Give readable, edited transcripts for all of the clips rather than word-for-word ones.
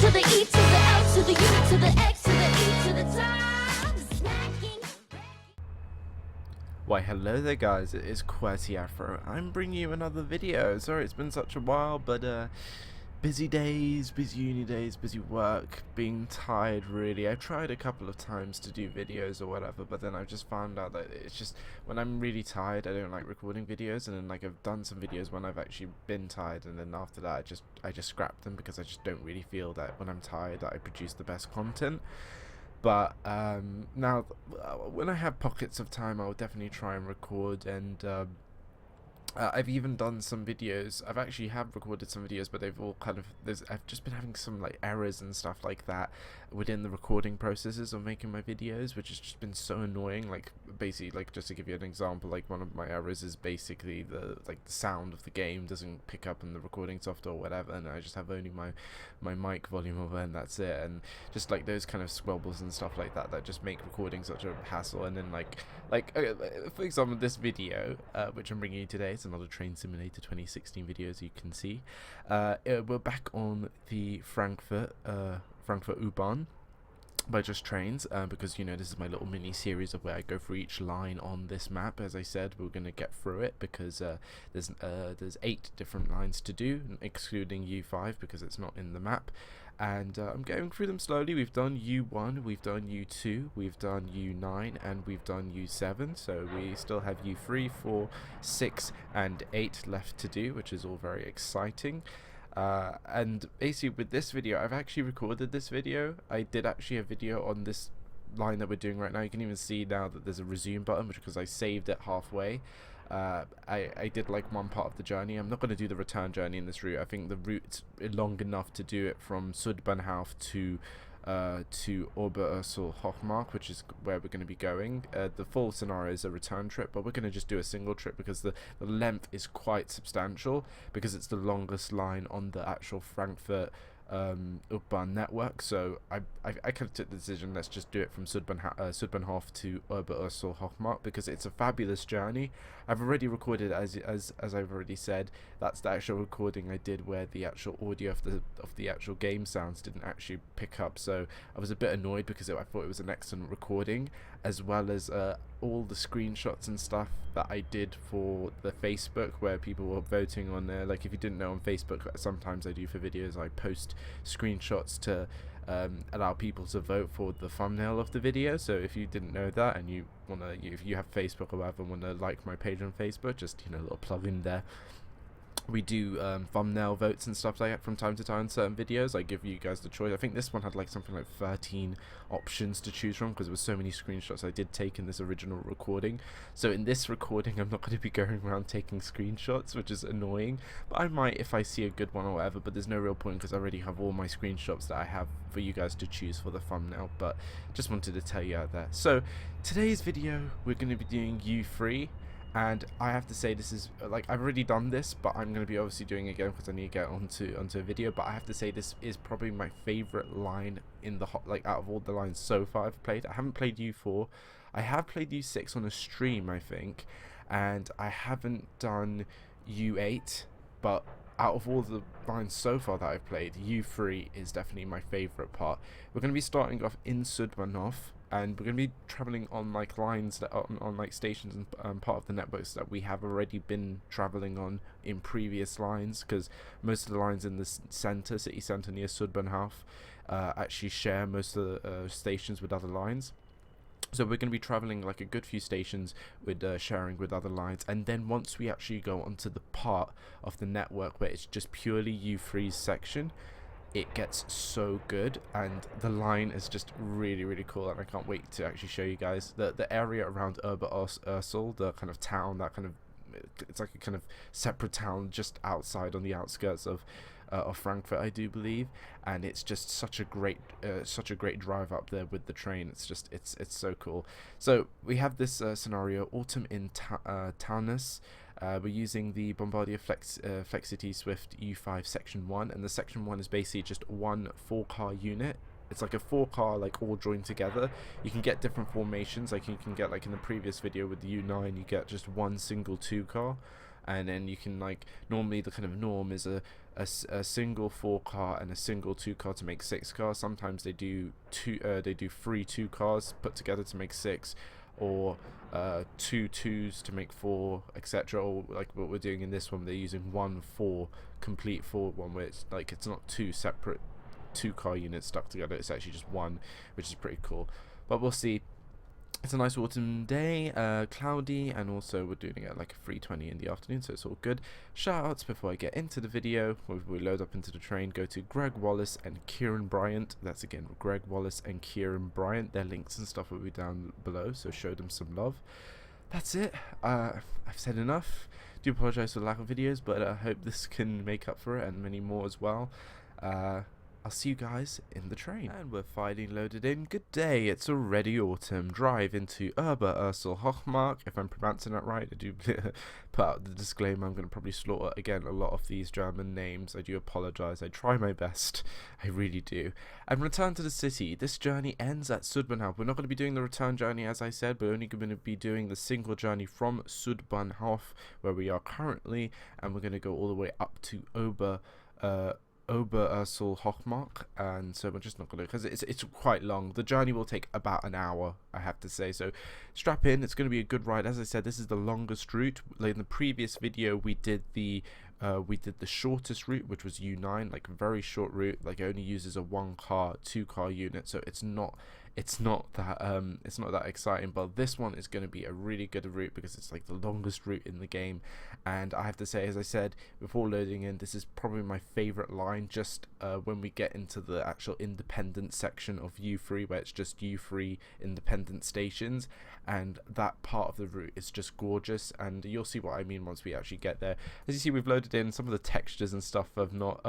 to the E to the L to the U to the X to the E to the top. Smacking. Why hello there guys, it is Qwerty Afro. I'm bringing you another video. Sorry it's been such a while, but busy days, busy uni days, busy work, being tired really. I've tried a couple of times to do videos or whatever, but then I've just found out that it's just when I'm really tired I don't like recording videos, and then like I've done some videos when I've actually been tired, and then after that I just scrap them because I just don't really feel that when I'm tired that I produce the best content. But now when I have pockets of time I'll definitely try and record, and I've even done some videos. I've actually recorded some videos, but they've all kind of I've just been having some like errors and stuff like that within the recording processes of making my videos, which has just been so annoying. Like basically, like just to give you an example, like one of my errors is basically the sound of the game doesn't pick up in the recording software or whatever, and I just have only my mic volume over, and that's it. And just like those kind of squabbles and stuff like that just make recording such a hassle. And then for example, this video which I'm bringing you today, it's another Train Simulator 2016 video, as you can see. We're back on the Frankfurt U-Bahn by Just Trains, because you know this is my little mini series of where I go through each line on this map. As I said, we're going to get through it because there's 8 different lines to do, excluding U5 because it's not in the map. And I'm going through them slowly. We've done U1, we've done U2, we've done U9, and we've done U7. So we still have U3, 4, 6, and 8 left to do, which is all very exciting. And basically with this video, I've actually recorded this video. I did actually a video on this line that we're doing right now. You can even see now that there's a resume button, which because I saved it halfway. I did like one part of the journey. I'm not going to do the return journey in this route. I think the route's long enough to do it from Südbahnhof to Oberursel Hohemark, which is where we're going to be going. The full scenario is a return trip, but we're going to just do a single trip because the length is quite substantial, because it's the longest line on the actual Frankfurt U-Bahn network. So I kind of took the decision, let's just do it from Südbahnhof to Oberursel Hochmark, because it's a fabulous journey. I've already recorded, as I've already said, that's the actual recording I did where the actual audio of the actual game sounds didn't actually pick up. So I was a bit annoyed because I thought it was an excellent recording, as well as all the screenshots and stuff that I did for the Facebook where people were voting on there. Like if you didn't know, on Facebook sometimes I do for videos, I post screenshots to allow people to vote for the thumbnail of the video. So if you didn't know that, and you wanna, if you have Facebook or whatever, wanna like my page on Facebook, just, you know, a little plug in there. We do thumbnail votes and stuff like that from time to time in certain videos. I give you guys the choice. I think this one had like something like 13 options to choose from because there were so many screenshots I did take in this original recording. So in this recording I'm not going to be going around taking screenshots, which is annoying, but I might if I see a good one or whatever. But there's no real point because I already have all my screenshots that I have for you guys to choose for the thumbnail. But just wanted to tell you out there. So today's video we're going to be doing U3. And I have to say, this is like, I've already done this, but I'm going to be obviously doing it again because I need to get onto a video. But I have to say, this is probably my favorite line in the out of all the lines so far I've played. I haven't played U4. I have played U6 on a stream, I think, and I haven't done U8. But out of all the lines so far that I've played, U3 is definitely my favorite part. We're going to be starting off in Südbahnhof, and we're going to be traveling on like lines that are on like stations and part of the networks that we have already been traveling on in previous lines, because most of the lines in the city centre near Südbahnhof actually share most of the stations with other lines. So we're going to be traveling like a good few stations with sharing with other lines, and then once we actually go onto the part of the network where it's just purely U3's section, it gets so good, and the line is just really cool, and I can't wait to actually show you guys the area around Oberursel, the kind of town, that kind of, it's like a kind of separate town just outside on the outskirts of Frankfurt, I do believe, and it's just such a great drive up there with the train. It's just it's so cool. So we have this scenario, autumn in terminus. We're using the Bombardier Flexity Swift U5 Section 1, and the Section 1 is basically just one 4-car unit. It's like a 4-car, like all joined together. You can get different formations, like you can get, like in the previous video with the U9, you get just one single 2-car, and then you can, like, normally the kind of norm is a a single 4-car and a single 2-car to make 6 cars. Sometimes they do 3 2-cars put together to make 6, or 2 2s to make 4, etc. Or like what we're doing in this one, they're using one complete 4 one, where it's like it's not 2 separate 2-car units stuck together, it's actually just one, which is pretty cool. But we'll see. It's a nice autumn day, cloudy, and also we're doing it at like 3:20 in the afternoon, so it's all good. Shoutouts before I get into the video. We load up into the train, go to Greg Wallace and Kieran Bryant. That's again Greg Wallace and Kieran Bryant. Their links and stuff will be down below, so show them some love. That's it. I've said enough. Do apologise for the lack of videos, but I hope this can make up for it, and many more as well. I'll see you guys in the train. And we're finally loaded in. Good day, it's already autumn. Drive into Oberursel, Hohemark. If I'm pronouncing that right, I do put out the disclaimer. I'm going to probably slaughter, again, a lot of these German names. I do apologise. I try my best. I really do. And return to the city. This journey ends at Südbahnhof. We're not going to be doing the return journey, as I said. We're only going to be doing the single journey from Südbahnhof, where we are currently. And we're going to go all the way up to Oberursel Hohemark, and so we're just not going to, because it's quite long. The journey will take about an hour, I have to say, so strap in. It's going to be a good ride. As I said, this is the longest route. Like in the previous video, we did the shortest route, which was U9, like a very short route. Like it only uses a 1-car 2-car unit, so it's not that exciting. But this one is going to be a really good route because it's like the longest route in the game. And I have to say, as I said before loading in, this is probably my favorite line. Just when we get into the actual independent section of U3, where it's just U3 independent stations, and that part of the route is just gorgeous. And you'll see what I mean once we actually get there. As you see, we've loaded in. Some of the textures and stuff have not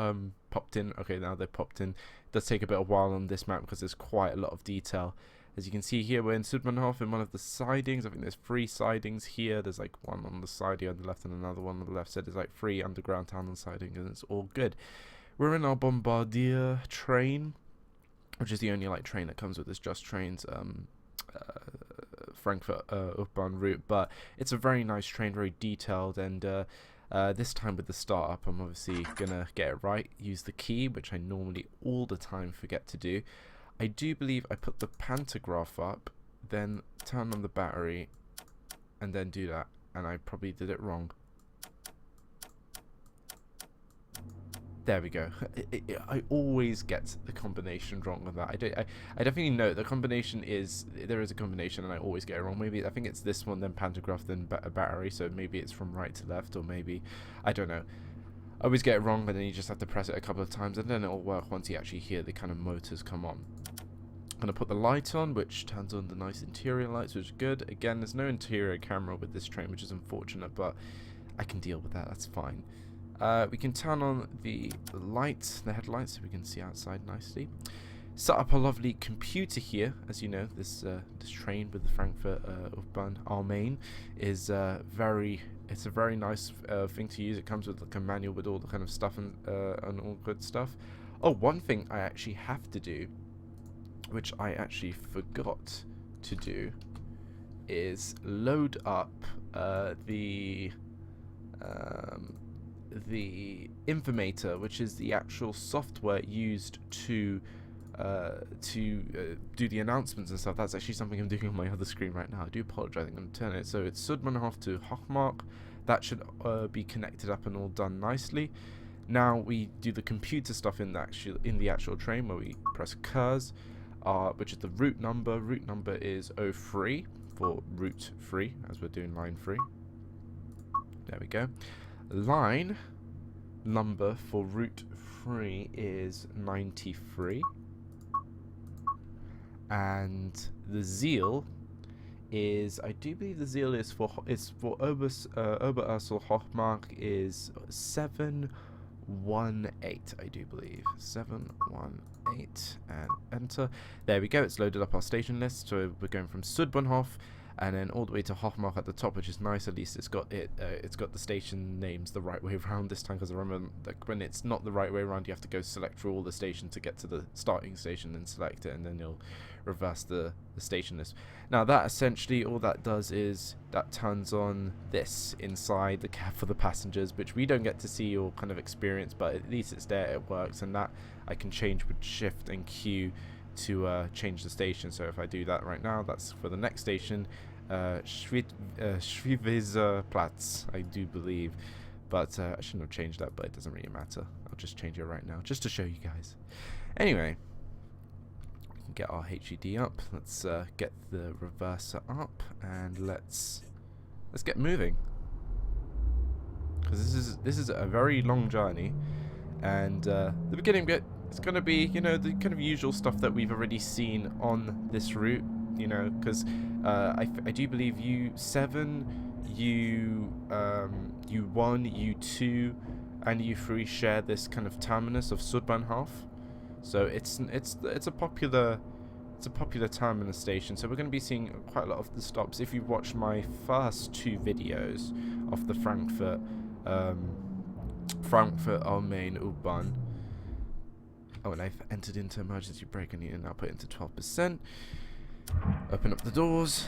popped in. Okay, now they're popped in. It does take a bit of while on this map because there's quite a lot of detail. As you can see here, we're in Südbahnhof in one of the sidings. I think there's 3 sidings here. There's like one on the side here on the left and another one on the left. So there's like 3 underground tunnel sidings, and it's all good. We're in our Bombardier train, which is the only like train that comes with this Just Trains Frankfurt U-Bahn route. But it's a very nice train, very detailed, and this time with the startup, I'm obviously gonna get it right. Use the key, which I normally all the time forget to do. I do believe I put the pantograph up, then turn on the battery, and then do that, and I probably did it wrong. There we go. I always get the combination wrong on that. I definitely know the combination is, there is a combination, and I always get it wrong. Maybe I think it's this one, then pantograph, then battery, so maybe it's from right to left, or maybe, I don't know. I always get it wrong, but then you just have to press it a couple of times, and then it'll work once you actually hear the kind of motors come on. I'm going to put the light on, which turns on the nice interior lights, which is good. Again, there's no interior camera with this train, which is unfortunate, but I can deal with that. That's fine. We can turn on the lights, the headlights, so we can see outside nicely. Set up a lovely computer here. As you know, this train with the Frankfurt U-Bahn, our main, is it's a very nice thing to use. It comes with like a manual with all the kind of stuff and all good stuff. Oh, one thing I actually have to do, which I actually forgot to do, is load up the Informator, which is the actual software used to do the announcements and stuff. That's actually something I'm doing on my other screen right now. I do apologize. I'm going to turn it. So it's Südbahnhof to Hohemark. That should be connected up and all done nicely. Now we do the computer stuff in the actual train, where we press KERS, which is the route number. Route number is 03 for route 3, as we're doing line 3. There we go. Line number for route 3 is 93. And the zeal is, I do believe the zeal is for Oberursel Hohemark is 718, I do believe. 718, and enter. There we go, it's loaded up our station list. So we're going from Südbahnhof, and then all the way to Hohemark at the top, which is nice. At least it's got the station names the right way around this time, because I remember like when it's not the right way around, you have to go select through all the stations to get to the starting station and select it, and then you'll reverse the station list. Now that essentially all that does is that turns on this inside the cab for the passengers, which we don't get to see or kind of experience, but at least it's there, it works, and that I can change with Shift and Q to change the station. So if I do that right now, that's for the next station, Schwievezerplatz, I do believe, but I shouldn't have changed that, but it doesn't really matter. I'll just change it right now just to show you guys. Anyway, get our HUD up. Let's get the reverser up, and let's get moving, because this is a very long journey, and the beginning bit is going to be, you know, the kind of usual stuff that we've already seen on this route, you know, because I do believe U7, U1, U2 and U3 share this kind of terminus of Südbahnhof. So it's a popular terminus station. So we're going to be seeing quite a lot of the stops. If you've watched my first 2 videos of the Frankfurt am Main U-Bahn. Oh, and I've entered into emergency brake. I need to now put it into 12%. Open up the doors.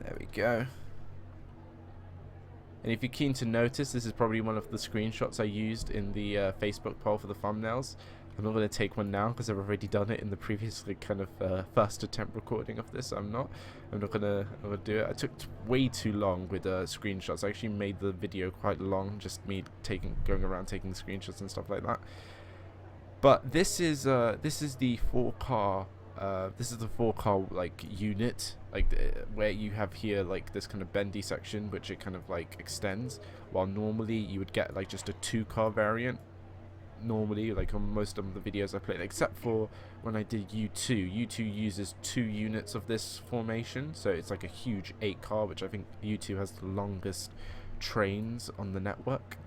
There we go. And if you're keen to notice, this is probably one of the screenshots I used in the Facebook poll for the thumbnails. I'm not going to take one now because I've already done it in the previous kind of first attempt recording of this. I'm not going to do it. I took way too long with screenshots. I actually made the video quite long, just me going around taking screenshots and stuff like that. But this is the 4-car. This is the 4-car like unit, like where you have here like this kind of bendy section, which it kind of like extends. While normally you would get like just a 2-car variant. Normally, like on most of the videos I played, except for when I did U2. U2 uses 2 units of this formation, so it's like a huge 8-car, which I think U2 has the longest trains on the network,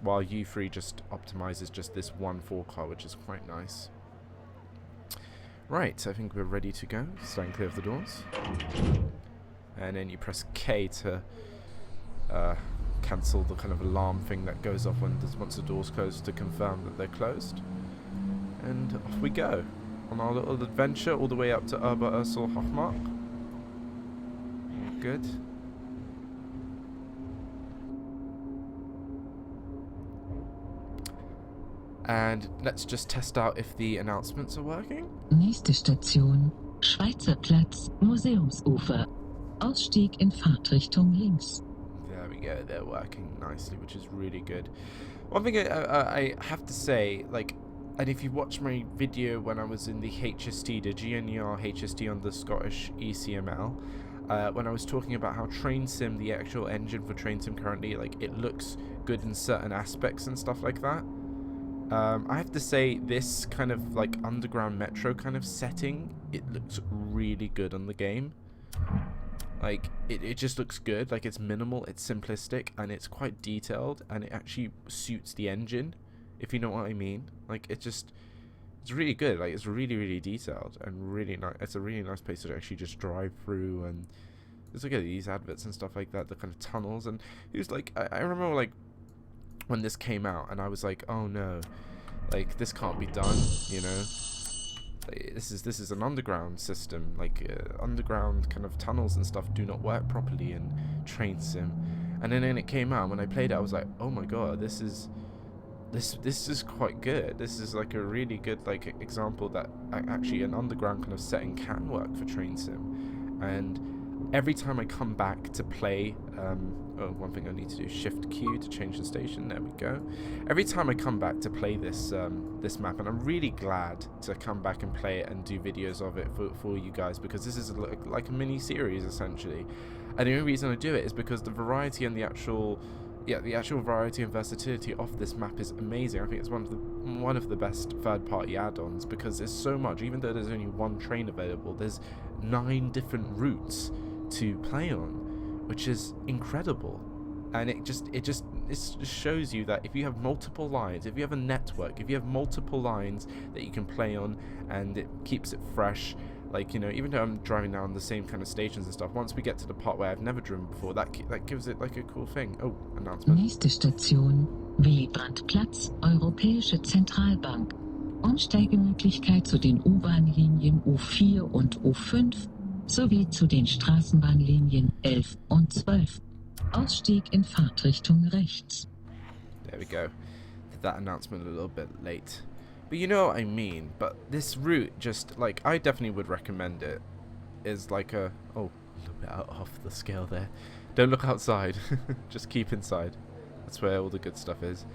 while U3 just optimizes just this one 4-car, which is quite nice. Right, I think we're ready to go. Stand clear of the doors, and then you press K to cancel the kind of alarm thing that goes off once the doors close to confirm that they're closed. And off we go on our little adventure all the way up to Oberursel Hohemark. Good. And let's just test out if the announcements are working. Nächste Station, Schweizer Platz, Museumsufer. Ausstieg in Fahrtrichtung links. There we go, they're working nicely, which is really good. One thing I have to say, like, and if you watch my video when I was in the HST, the GNR HST on the Scottish ECML, when I was talking about how Train Sim, the actual engine for Train Sim currently, like, it looks good in certain aspects and stuff like that. I have to say, this kind of like underground metro kind of setting, it looks really good on the game. Like, it just looks good. Like, it's minimal, it's simplistic, and it's quite detailed, and it actually suits the engine, if you know what I mean. Like, it's really good. Like, it's really detailed and really nice. It's a really nice place to actually just drive through, and just look at these adverts and stuff like that, the kind of tunnels. And it was like, I remember like when this came out, and I was like, oh no, like, this can't be done, you know. This is an underground system. Like, underground kind of tunnels and stuff do not work properly in Train Sim. And then it came out, when I played it, I was like, oh my god, this is quite good. This is like a really good like example that actually an underground kind of setting can work for Train Sim. And every time I come back to play, one thing I need to do is Shift Q to change the station. There we go. Every time I come back to play this this map, and I'm really glad to come back and play it and do videos of it for you guys, because this is like a mini series essentially. And the only reason I do it is because the variety and the actual variety and versatility of this map is amazing. I think it's one of the best third-party add-ons, because there's so much. Even though there's only one train available, there's 9 different routes to play on, which is incredible. And it just shows you that if you have multiple lines, if you have a network, if you have multiple lines that you can play on, and it keeps it fresh, Like, you know, even though I'm driving down the same kind of stations and stuff, once we get to the part where I've never driven before, that gives it like a cool thing. Oh, announcement. Nächste Station, Willy-Brandt-Platz, Europäische Zentralbank. Umsteigemöglichkeit zu den U-Bahn-Linien U4 und U5 sowie zu den Straßenbahnlinien 11 und 12. Ausstieg in Fahrtrichtung rechts. There we go. Did that announcement a little bit late. But you know what I mean. But this route, just like, I definitely would recommend it. Is like a... Oh, a little bit out off the scale there. Don't look outside. Just keep inside. That's where all the good stuff is.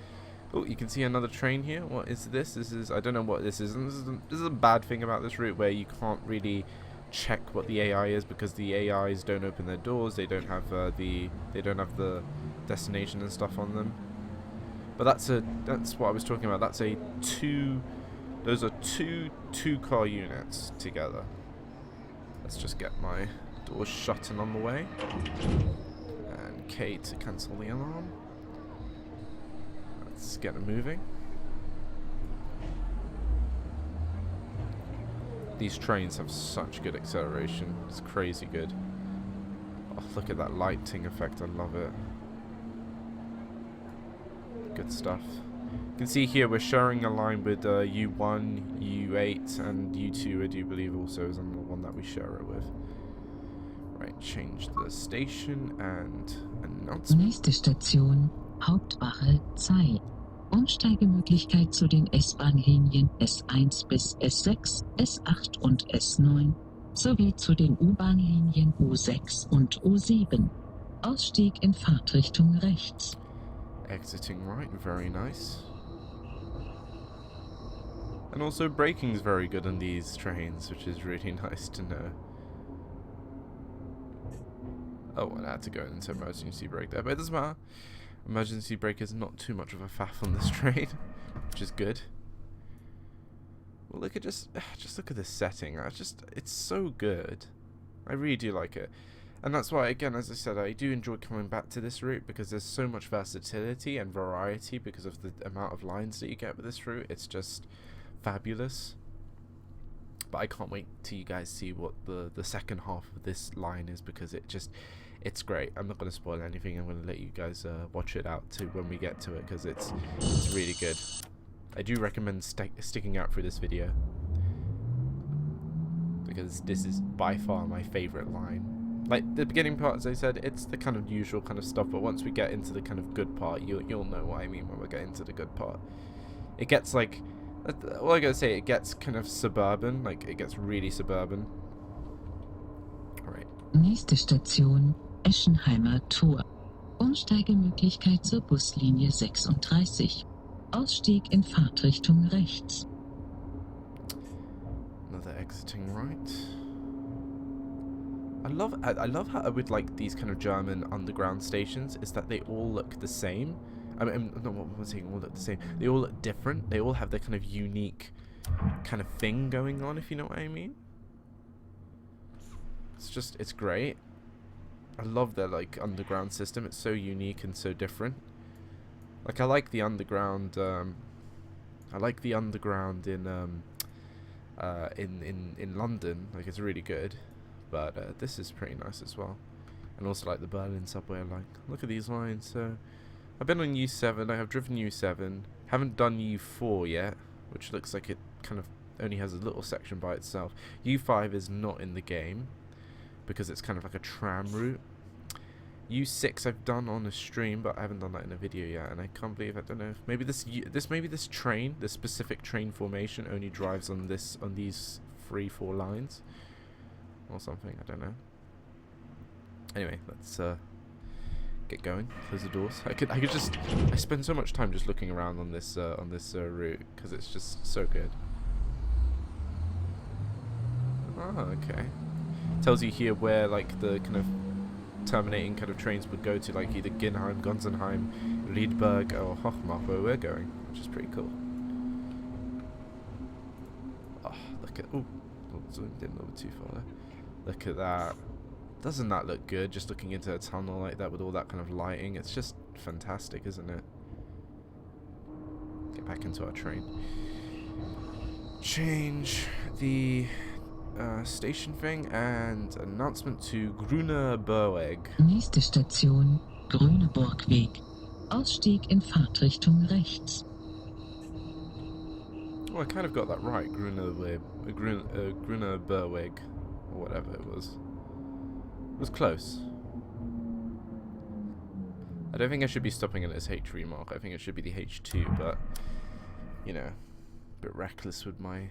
Oh, you can see another train here. What is this? This is... I don't know what this is. And this is a bad thing about this route, where you can't really check what the AI is, because the AIs don't open their doors. They don't have the destination and stuff on them. But that's what I was talking about. That's those are two car units together. Let's just get my doors shut and on the way. And K to cancel the alarm. Let's get them moving. These trains have such good acceleration. It's crazy good. Oh, look at that lighting effect. I love it. Good stuff. You can see here we're sharing a line with U1, U8, and U2, I do believe also is on the one that we share it with. Right, change the station and announcement. Nächste Station, Hauptwache 2. Umsteigemöglichkeit zu den S-Bahn-Linien S1 bis S6, S8 und S9 sowie zu den U-Bahn-Linien U6 und U7. Ausstieg in Fahrtrichtung rechts. Exiting right, very nice. And also braking is very good on these trains, which is really nice to know. Oh, and I had to go into emergency brake there, but it doesn't matter. Emergency brake is not too much of a faff on this train, which is good. Well, look at just look at this setting. It's so good. I really do like it. And that's why, again, as I said, I do enjoy coming back to this route, because there's so much versatility and variety because of the amount of lines that you get with this route. It's just fabulous. But I can't wait till you guys see what the second half of this line is, because it's great. I'm not going to spoil anything. I'm going to let you guys watch it out to when we get to it, because it's really good. I do recommend sticking out through this video, because this is by far my favorite line. Like, the beginning part, as I said, it's the kind of usual kind of stuff, but once we get into the kind of good part, you'll know what I mean when we get into the good part. It gets, like, all I gotta say, it gets kind of suburban, like, it gets really suburban. Alright. Nächste Station, Eschenheimer Tor. Umsteigemöglichkeit zur Buslinie 36. Ausstieg in Fahrtrichtung rechts. Another exiting right. I love how with like these kind of German underground stations is that they all look the same. I mean, not what I'm saying all look the same. They all look different. They all have their kind of unique kind of thing going on, if you know what I mean. It's great. I love their like underground system. It's so unique and so different. Like, I like the underground. I like the underground in London. Like, it's really good. But this is pretty nice as well. And also like the Berlin subway. I like. Look at these lines. So I've been on U7. I have driven U7. Haven't done U4 yet, which looks like it kind of only has a little section by itself. U5 is not in the game because it's kind of like a tram route. U6 I've done on a stream, but I haven't done that in a video yet, and I can't believe, I don't know, maybe this train, this specific train formation only drives on these 3-4 lines or something. I don't know. Anyway, let's get going. Close the doors. I spend so much time just looking around on this route because it's just so good. Oh, okay. Tells you here where like the kind of terminating kind of trains would go to, like either Ginheim, Gonsenheim, Riedberg, or Hohemark, where we're going, which is pretty cool. Oh, look at zoomed in a little too far there. Look at that. Doesn't that look good? Just looking into a tunnel like that with all that kind of lighting, it's just fantastic, isn't it? Get back into our train. Change the station thing and announcement to Grüner Berweg. Nächste Station, Grüneburgweg. Ausstieg in Fahrtrichtung rechts. Well, I kind of got that right, Grüner Berweg, or whatever it was. It was close. I don't think I should be stopping at this H3 mark. I think it should be the H2, but you know, a bit reckless with my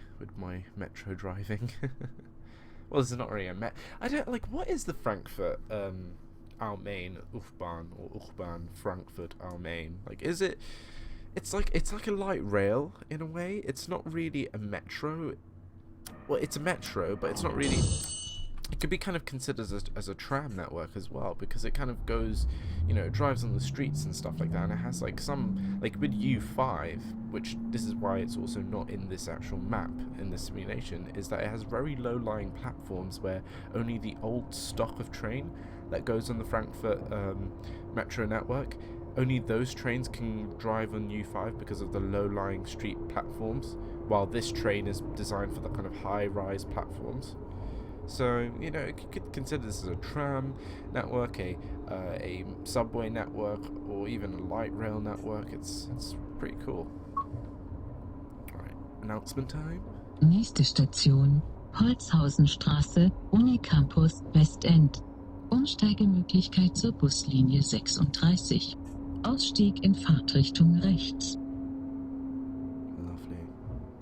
metro driving. Well, this is not really a I don't like. What is the Frankfurt Allmain U-Bahn Frankfurt Allmain? Like, is it? It's like a light rail in a way. It's not really a metro. Well, it's a metro, but it's not really. It could be kind of considered as a tram network as well, because it kind of goes, you know, it drives on the streets and stuff like that, and it has like some, like with U5, which this is why it's also not in this actual map, in this simulation, is that it has very low-lying platforms where only the old stock of train that goes on the Frankfurt metro network, only those trains can drive on U5 because of the low-lying street platforms, while this train is designed for the kind of high-rise platforms. So, you know, you could consider this as a tram network, a subway network, or even a light rail network. It's pretty cool. Alright, announcement time. Nächste Station, Holzhausenstraße, Unicampus, Westend. Umsteigemöglichkeit zur Buslinie 36. Ausstieg in Fahrtrichtung rechts. Lovely.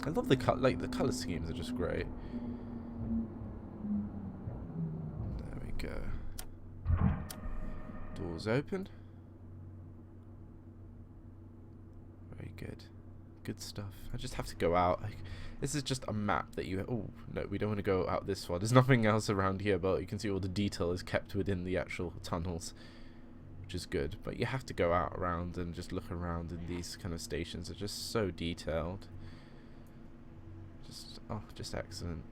I love the color schemes are just great. There we go. Doors open. Very good. Good stuff. I just have to go out. This is just a map that you... Oh, no, we don't want to go out this far. There's nothing else around here, but you can see all the detail is kept within the actual tunnels, which is good. But you have to go out around and just look around, and these kind of stations are just so detailed. Just excellent.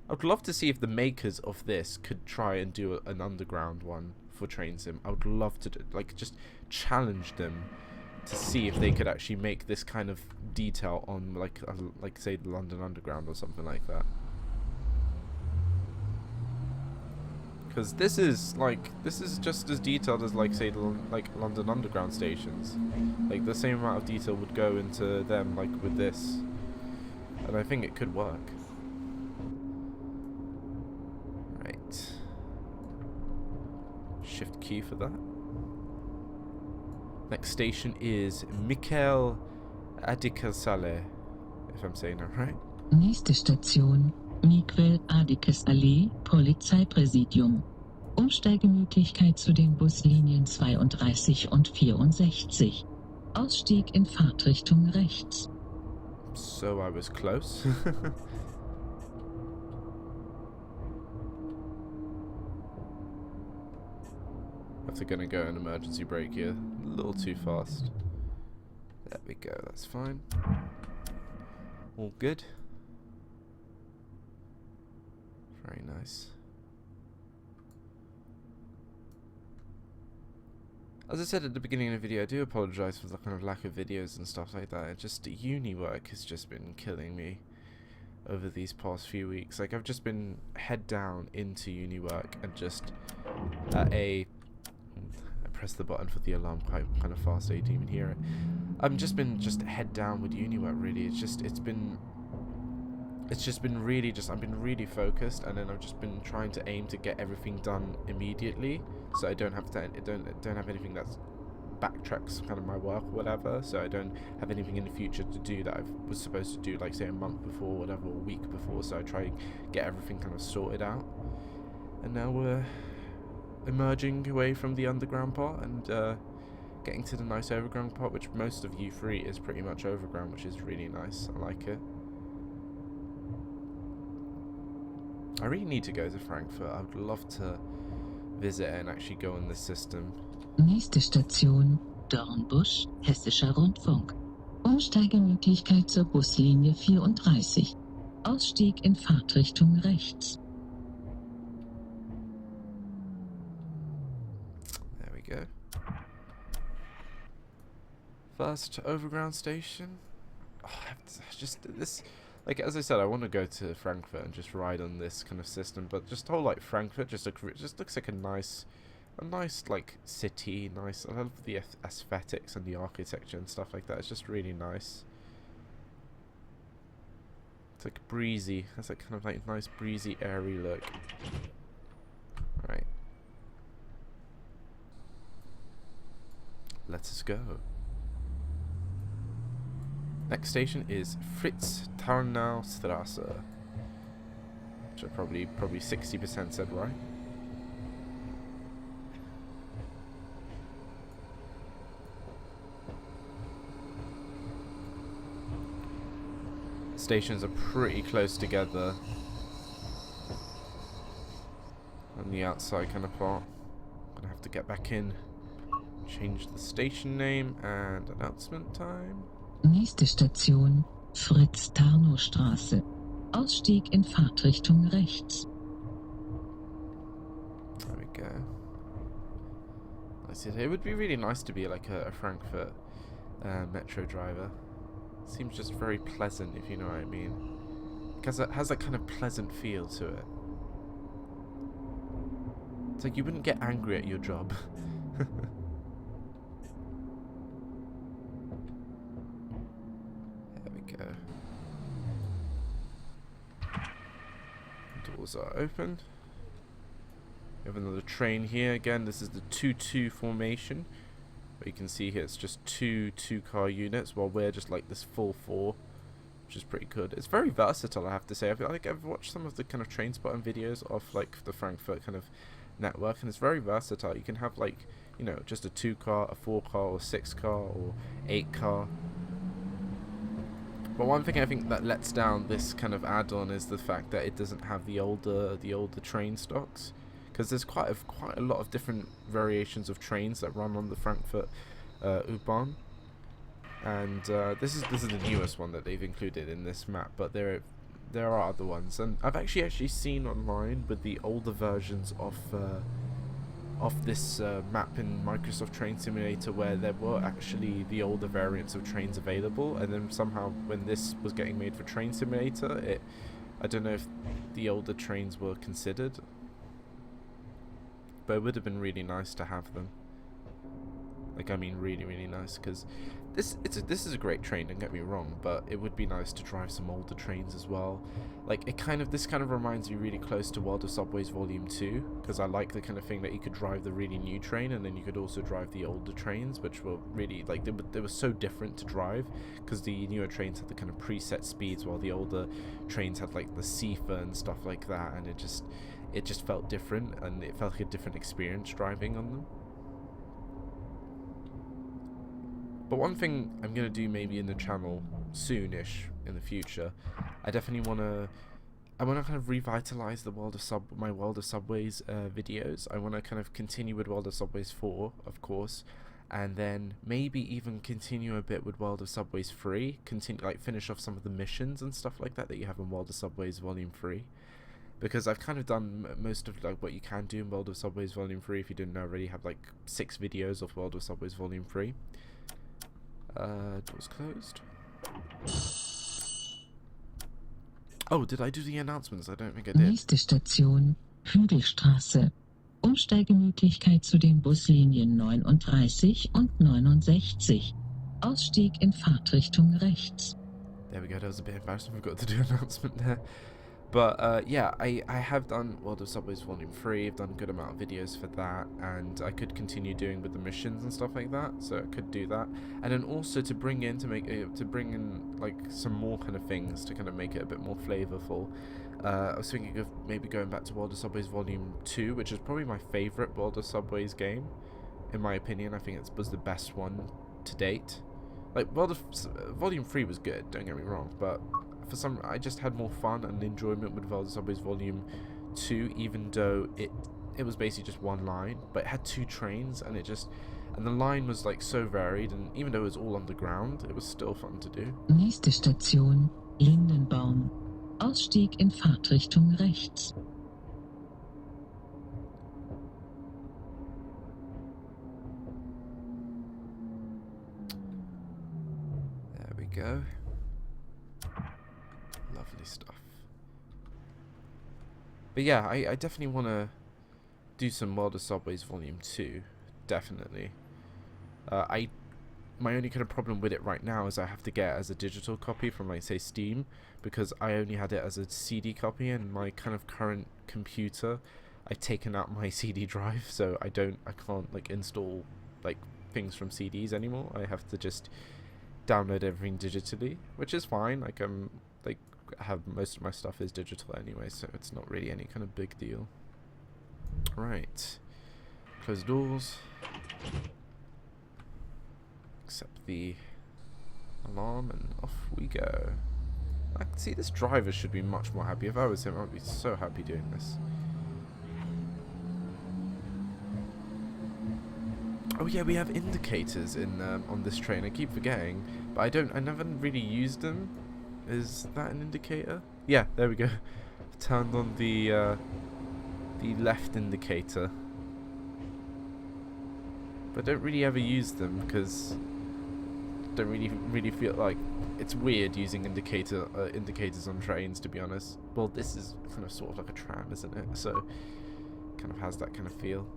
I would love to see if the makers of this could try and do an underground one for Train Sim. I would love to just challenge them to see if they could actually make this kind of detail on like say the London Underground or something like that. Because this is just as detailed as like say London Underground stations. Like the same amount of detail would go into them like with this, and I think it could work. Right. Shift key for that. Next station is Michael Adikasale, if I'm saying that right. Nächste Station, Miquel Adikes Allee, Polizeipräsidium. Umsteigemöglichkeit zu den Buslinien 32 und 64. Ausstieg in Fahrtrichtung rechts. So I was close. After gonna go an emergency brake here, a little too fast. There we go, that's fine. All good. Very nice. As I said at the beginning of the video, I do apologise for the kind of lack of videos and stuff like that. It's just uni work has just been killing me over these past few weeks. Like, I've just been head down into uni work and just I pressed the button for the alarm quite kind of fast, so you didn't even hear it. I've just been head down with uni work, really. I've been really focused, and then I've just been trying to aim to get everything done immediately, so I don't have anything that's backtracks kind of my work or whatever, so I don't have anything in the future to do that I was supposed to do, like say a month before or whatever, or a week before, so I try and get everything kind of sorted out. And now we're emerging away from the underground part and getting to the nice overground part, which most of U3 is pretty much overground, which is really nice. I like it. I really need to go to Frankfurt. I would love to visit and actually go on this system. Nächste Station, Dornbusch, Hessischer Rundfunk. Umsteigemöglichkeit zur Buslinie 34. Ausstieg in Fahrtrichtung rechts. There we go. First overground station. Oh, just this Like, as I said, I want to go to Frankfurt and just ride on this kind of system, but just whole, like, Frankfurt just looks like a nice like city. Nice. I love the aesthetics and the architecture and stuff like that. It's just really nice. It's like breezy. Has that kind of like nice breezy, airy look. Right. Let us go. Next station is Fritz-Tarnau-Straße, which I probably 60% said right. Stations are pretty close together on the outside kind of part. Gonna have to get back in, change the station name and announcement time. Nächste Station, Fritz-Tarnow-Straße. Ausstieg in Fahrtrichtung rechts. There we go. I see. It would be really nice to be like a Frankfurt metro driver. Seems just very pleasant, if you know what I mean. Because it has that kind of pleasant feel to it. It's like you wouldn't get angry at your job. There we go. Doors are open. We have another train here. Again, this is the 2-2 formation. But you can see here it's just two car units, while we're just like this full 4, which is pretty good. It's very versatile, I have to say. I've watched some of the kind of train spotting videos of like the Frankfurt kind of network, and it's very versatile. You can have like, you know, just a 2 car, a 4 car, or 6 car, or 8 car. But one thing I think that lets down this kind of add-on is the fact that it doesn't have the older train stocks. Because there's quite a lot of different variations of trains that run on the Frankfurt U-Bahn, and this is the newest one that they've included in this map. But there are other ones, and I've actually seen online with the older versions of this map in Microsoft Train Simulator, where there were actually the older variants of trains available, and then somehow when this was getting made for Train Simulator, I don't know if the older trains were considered. But it would have been really nice to have them. Like, I mean, really, really nice, because this is a great train. Don't get me wrong, but it would be nice to drive some older trains as well. Like, this kind of reminds me really close to World of Subways Volume 2, because I like the kind of thing that you could drive the really new train, and then you could also drive the older trains, which were really like they were so different to drive, because the newer trains had the kind of preset speeds, while the older trains had like the SIFA and stuff like that, and it just felt different, and it felt like a different experience driving on them. But one thing I'm going to do maybe in the channel soonish in the future, I definitely want to kind of revitalize the my World of Subways videos. I want to kind of continue with World of Subways 4, of course, and then maybe even continue a bit with World of Subways 3, finish off some of the missions and stuff like that you have in World of Subways Volume 3. Because I've kind of done most of like what you can do in World of Subways Volume 3. If you didn't know already, have like 6 videos of World of Subways Volume 3. Doors closed. Oh, did I do the announcements? I don't think I did. Nächste Station, Hügelstraße. Umsteigemöglichkeit zu den Buslinien 39 und 69. Ausstieg in Fahrtrichtung rechts. There we go. That was a bit embarrassing. I forgot to do an announcement there. But yeah, I have done World of Subways Volume 3, I've done a good amount of videos for that, and I could continue doing with the missions and stuff like that, so I could do that. And then also to bring in like some more kind of things to kind of make it a bit more flavorful. I was thinking of maybe going back to World of Subways Volume 2, which is probably my favourite World of Subways game, in my opinion. I think it was the best one to date. Like, Volume 3 was good, don't get me wrong, but I just had more fun and enjoyment with World of Subways Volume 2, even though it was basically just one line, but it had 2 trains, and the line was like so varied, and even though it was all underground, it was still fun to do. Nächste Station, Lindenbaum. Ausstieg in Fahrtrichtung rechts. There we go. Lovely stuff. But yeah, I definitely want to do some World of Subways Volume 2. Definitely. My only kind of problem with it right now is I have to get it as a digital copy from, like, say, Steam, because I only had it as a CD copy, and my kind of current computer, I've taken out my CD drive, so I can't, like, install, like, things from CDs anymore. I have to just download everything digitally, which is fine. Like, have most of my stuff is digital anyway, so it's not really any kind of big deal. Right. Close the doors. Accept the alarm, and off we go. I can see this driver should be much more happy. If I was him, I'd be so happy doing this. Oh yeah, we have indicators in on this train. I keep forgetting, but I never really used them. Is that an indicator? Yeah, there we go. Turned on the left indicator, but don't really ever use them because don't really feel like it's weird using indicators on trains, to be honest. Well, this is kind of sort of like a tram, isn't it? So kind of has that kind of feel.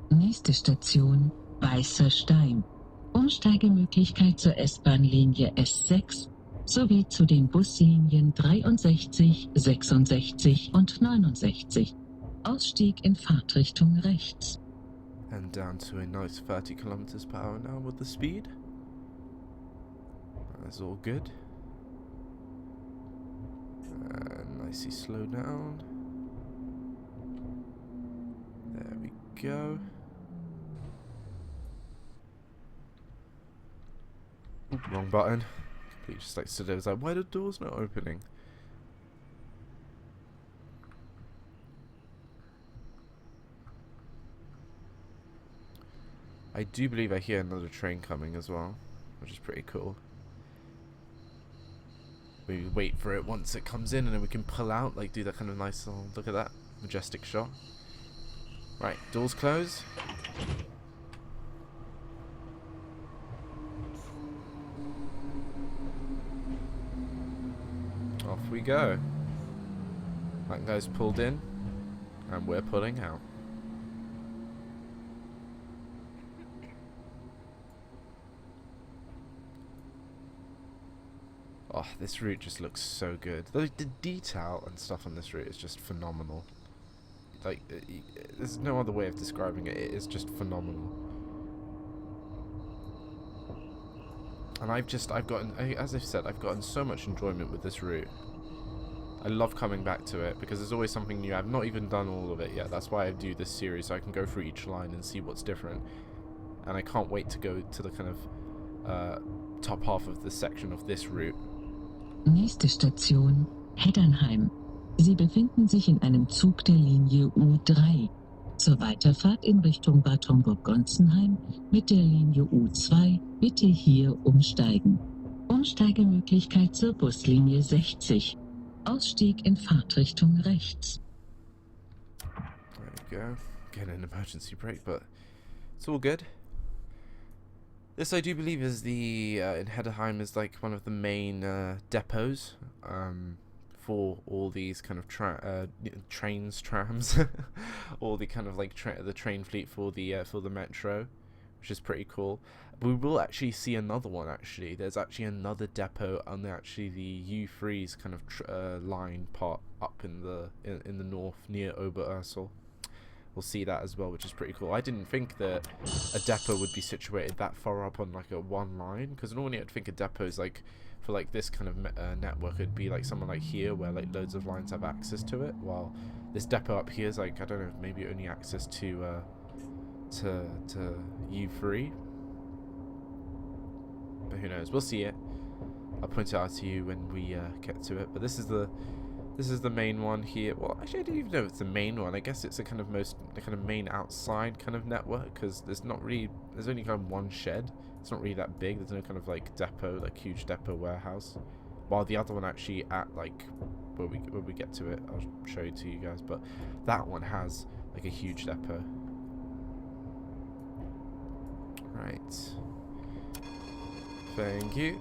Nächste Station, Weißer Stein. Umsteigemöglichkeit zur S-Bahn-Linie S6 sowie zu den Buslinien 63, 66 und 69. Ausstieg in Fahrtrichtung rechts. And down to a nice 30 kilometers per hour now with the speed. That's all good. Nicely slow down. There we go. Ooh, wrong button. Completely just like stood there. I was like, why are the doors not opening? I do believe I hear another train coming as well, which is pretty cool. We wait for it once it comes in, and then we can pull out, like do that kind of nice little, look at that, majestic shot. Right, doors close. Off we go. That guy's pulled in, and we're pulling out. Oh, this route just looks so good. The detail and stuff on this route is just phenomenal. Like, there's no other way of describing it. It is just phenomenal. And I've gotten, as I've said, I've gotten so much enjoyment with this route. I love coming back to it because there's always something new. I've not even done all of it yet. That's why I do this series, so I can go through each line and see what's different. And I can't wait to go to the kind of top half of the section of this route. Nächste Station, Heddernheim. Sie befinden sich in einem Zug der Linie U3. Zur Weiterfahrt in Richtung Bad Homburg-Gonzenheim mit der Linie U2 bitte hier umsteigen. Umsteigemöglichkeit zur Buslinie 60. Ausstieg in Fahrtrichtung rechts. There we go. Get an emergency brake, but it's all good. This, I do believe, is the in Heddernheim is like one of the main depots for all these kind of trams, all the kind of like the train fleet for the metro, which is pretty cool. We will actually see another one. Actually, there's actually another depot on the U3's kind of line part up in the north near Oberursel. We'll see that as well, which is pretty cool. I didn't think that a depot would be situated that far up on like a one line, because normally I'd think a depot is like for like this kind of network, it'd be like someone like here where like loads of lines have access to it, while this depot up here is like, I don't know, maybe only access to U3, but who knows, we'll see it. I'll point it out to you when we get to it. But this is the main one here. Well, actually, I don't even know if it's the main one. I guess it's the kind of main outside kind of network, because there's only kind of one shed. It's not really that big. There's no kind of like depot, like huge depot warehouse. While the other one actually at like when we get to it, I'll show it to you guys. But that one has like a huge depot. Right. Thank you.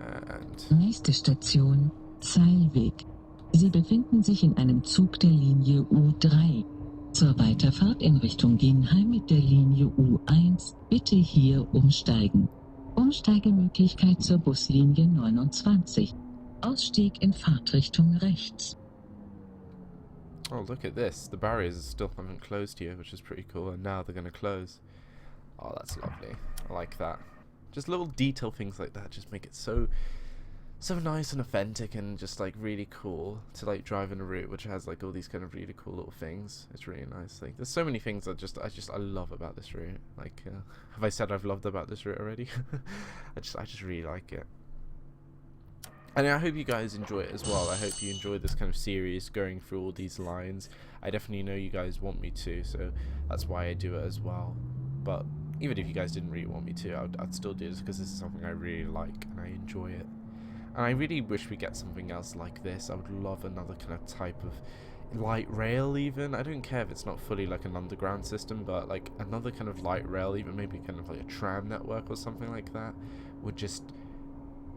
And Nächste Station, Zeilweg. Sie befinden sich in einem Zug der Linie U3. Zur Weiterfahrt in Richtung Genheim mit der Linie U1 bitte hier umsteigen. Umsteigemöglichkeit zur Buslinie 29. Ausstieg in Fahrtrichtung rechts. oh, look at this. The barriers still haven't closed here, which is pretty cool. And now they're going to close. Oh, that's lovely. I like that. Just little detail things like that just make it so nice and authentic and just like really cool to like drive in a route which has like all these kind of really cool little things. It's really nice. Like there's so many things I love about this route. Like have I said I've loved about this route already? I just really like it. And I hope you guys enjoy it as well. I hope you enjoy this kind of series going through all these lines. I definitely know you guys want me to, so that's why I do it as well. But even if you guys didn't really want me to, I'd still do this because this is something I really like and I enjoy it. And I really wish we get something else like this. I would love another kind of type of light rail even. I don't care if it's not fully like an underground system, but like another kind of light rail, even maybe kind of like a tram network or something like that, would just,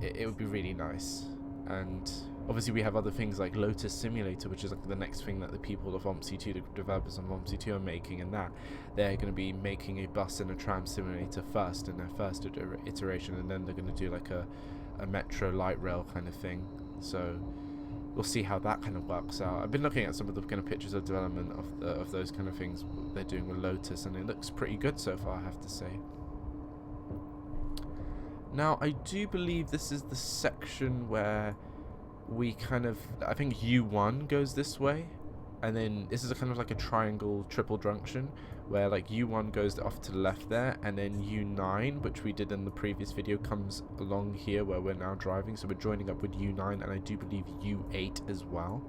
it would be really nice. And obviously we have other things like Lotus Simulator, which is like the next thing that the people of OMC2, the developers on OMC2 are making, and that they're going to be making a bus and a tram simulator first in their first iteration, and then they're going to do like a metro light rail kind of thing. So we'll see how that kind of works out. I've been looking at some of the kind of pictures of development of those kind of things they're doing with Lotus, and it looks pretty good so far, I have to say. Now I do believe this is the section where we kind of, I think U1 goes this way, and then this is a kind of like a triangle triple junction where like U1 goes off to the left there, and then U9, which we did in the previous video, comes along here where we're now driving. So we're joining up with U9 and I do believe U8 as well.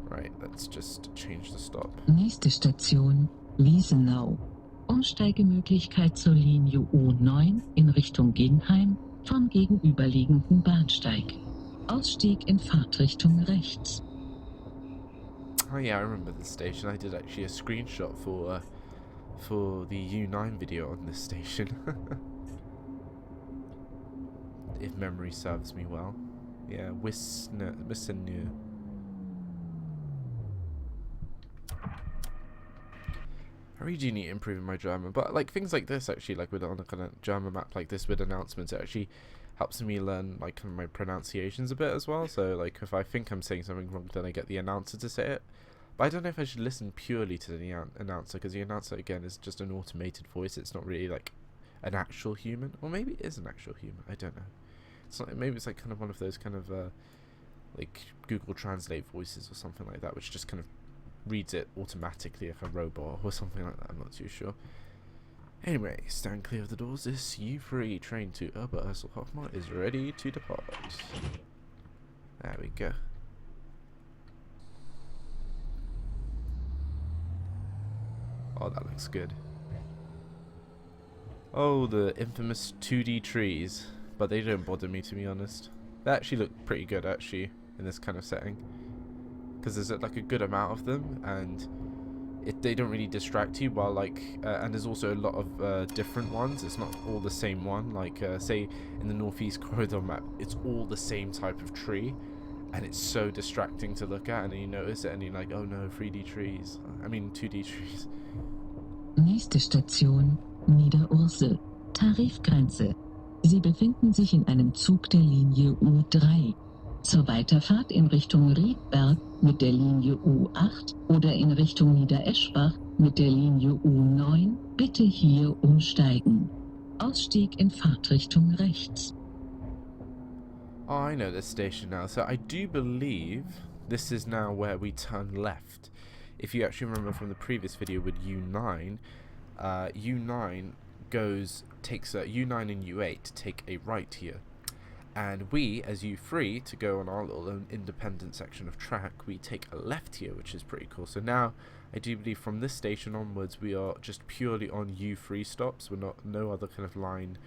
Right, let's just change the stop. Nächste Station, Wiesenau. Umsteigemöglichkeit zur Linie U9 in Richtung Genheim vom gegenüberliegenden Bahnsteig. Ausstieg in Fahrtrichtung rechts. Oh yeah, I remember this station. I did actually a screenshot for the U9 video on this station. If memory serves me well. Yeah, Wissenau. I really do need to improve in my German, but like things like this actually, like with on a kind of German map like this with announcements, it actually helps me learn like kind of my pronunciations a bit as well. So like if I think I'm saying something wrong, then I get the announcer to say it. But I don't know if I should listen purely to the announcer, because the announcer again is just an automated voice. It's not really like an actual human, or maybe it is an actual human. I don't know. It's not. Maybe it's like kind of one of those kind of like Google Translate voices or something like that, which just kind of reads it automatically like a robot or something like that. I'm not too sure. Anyway, stand clear of the doors. This U3 train to Oberursel Hohemark is ready to depart. There we go. Oh, that looks good. Oh, the infamous 2D trees. But they don't bother me, to be honest. They actually look pretty good, actually, in this kind of setting. Because there's like a good amount of them, and they don't really distract you, while like and there's also a lot of different ones. It's not all the same one. Like say in the Northeast Corridor map, it's all the same type of tree, and it's so distracting to look at, and then you notice it and you're like, oh no, 3D trees. I mean 2D trees. Nächste Station, Niederursel. Tarifgrenze. Sie befinden sich in einem Zug der Linie U3. Zur Weiterfahrt in Richtung Riedberg mit der Linie U8 oder in Richtung Niedereschbach mit der Linie U9 bitte hier umsteigen. Ausstieg in Fahrtrichtung rechts. Oh, I know this station now. So I do believe this is now where we turn left. If you actually remember from the previous video with U9, U9 takes U9 and U8 take a right here. And we, as U3, to go on our little independent section of track, we take a left here, which is pretty cool. So now, I do believe from this station onwards, we are just purely on U3 stops. We're not, no other kind of line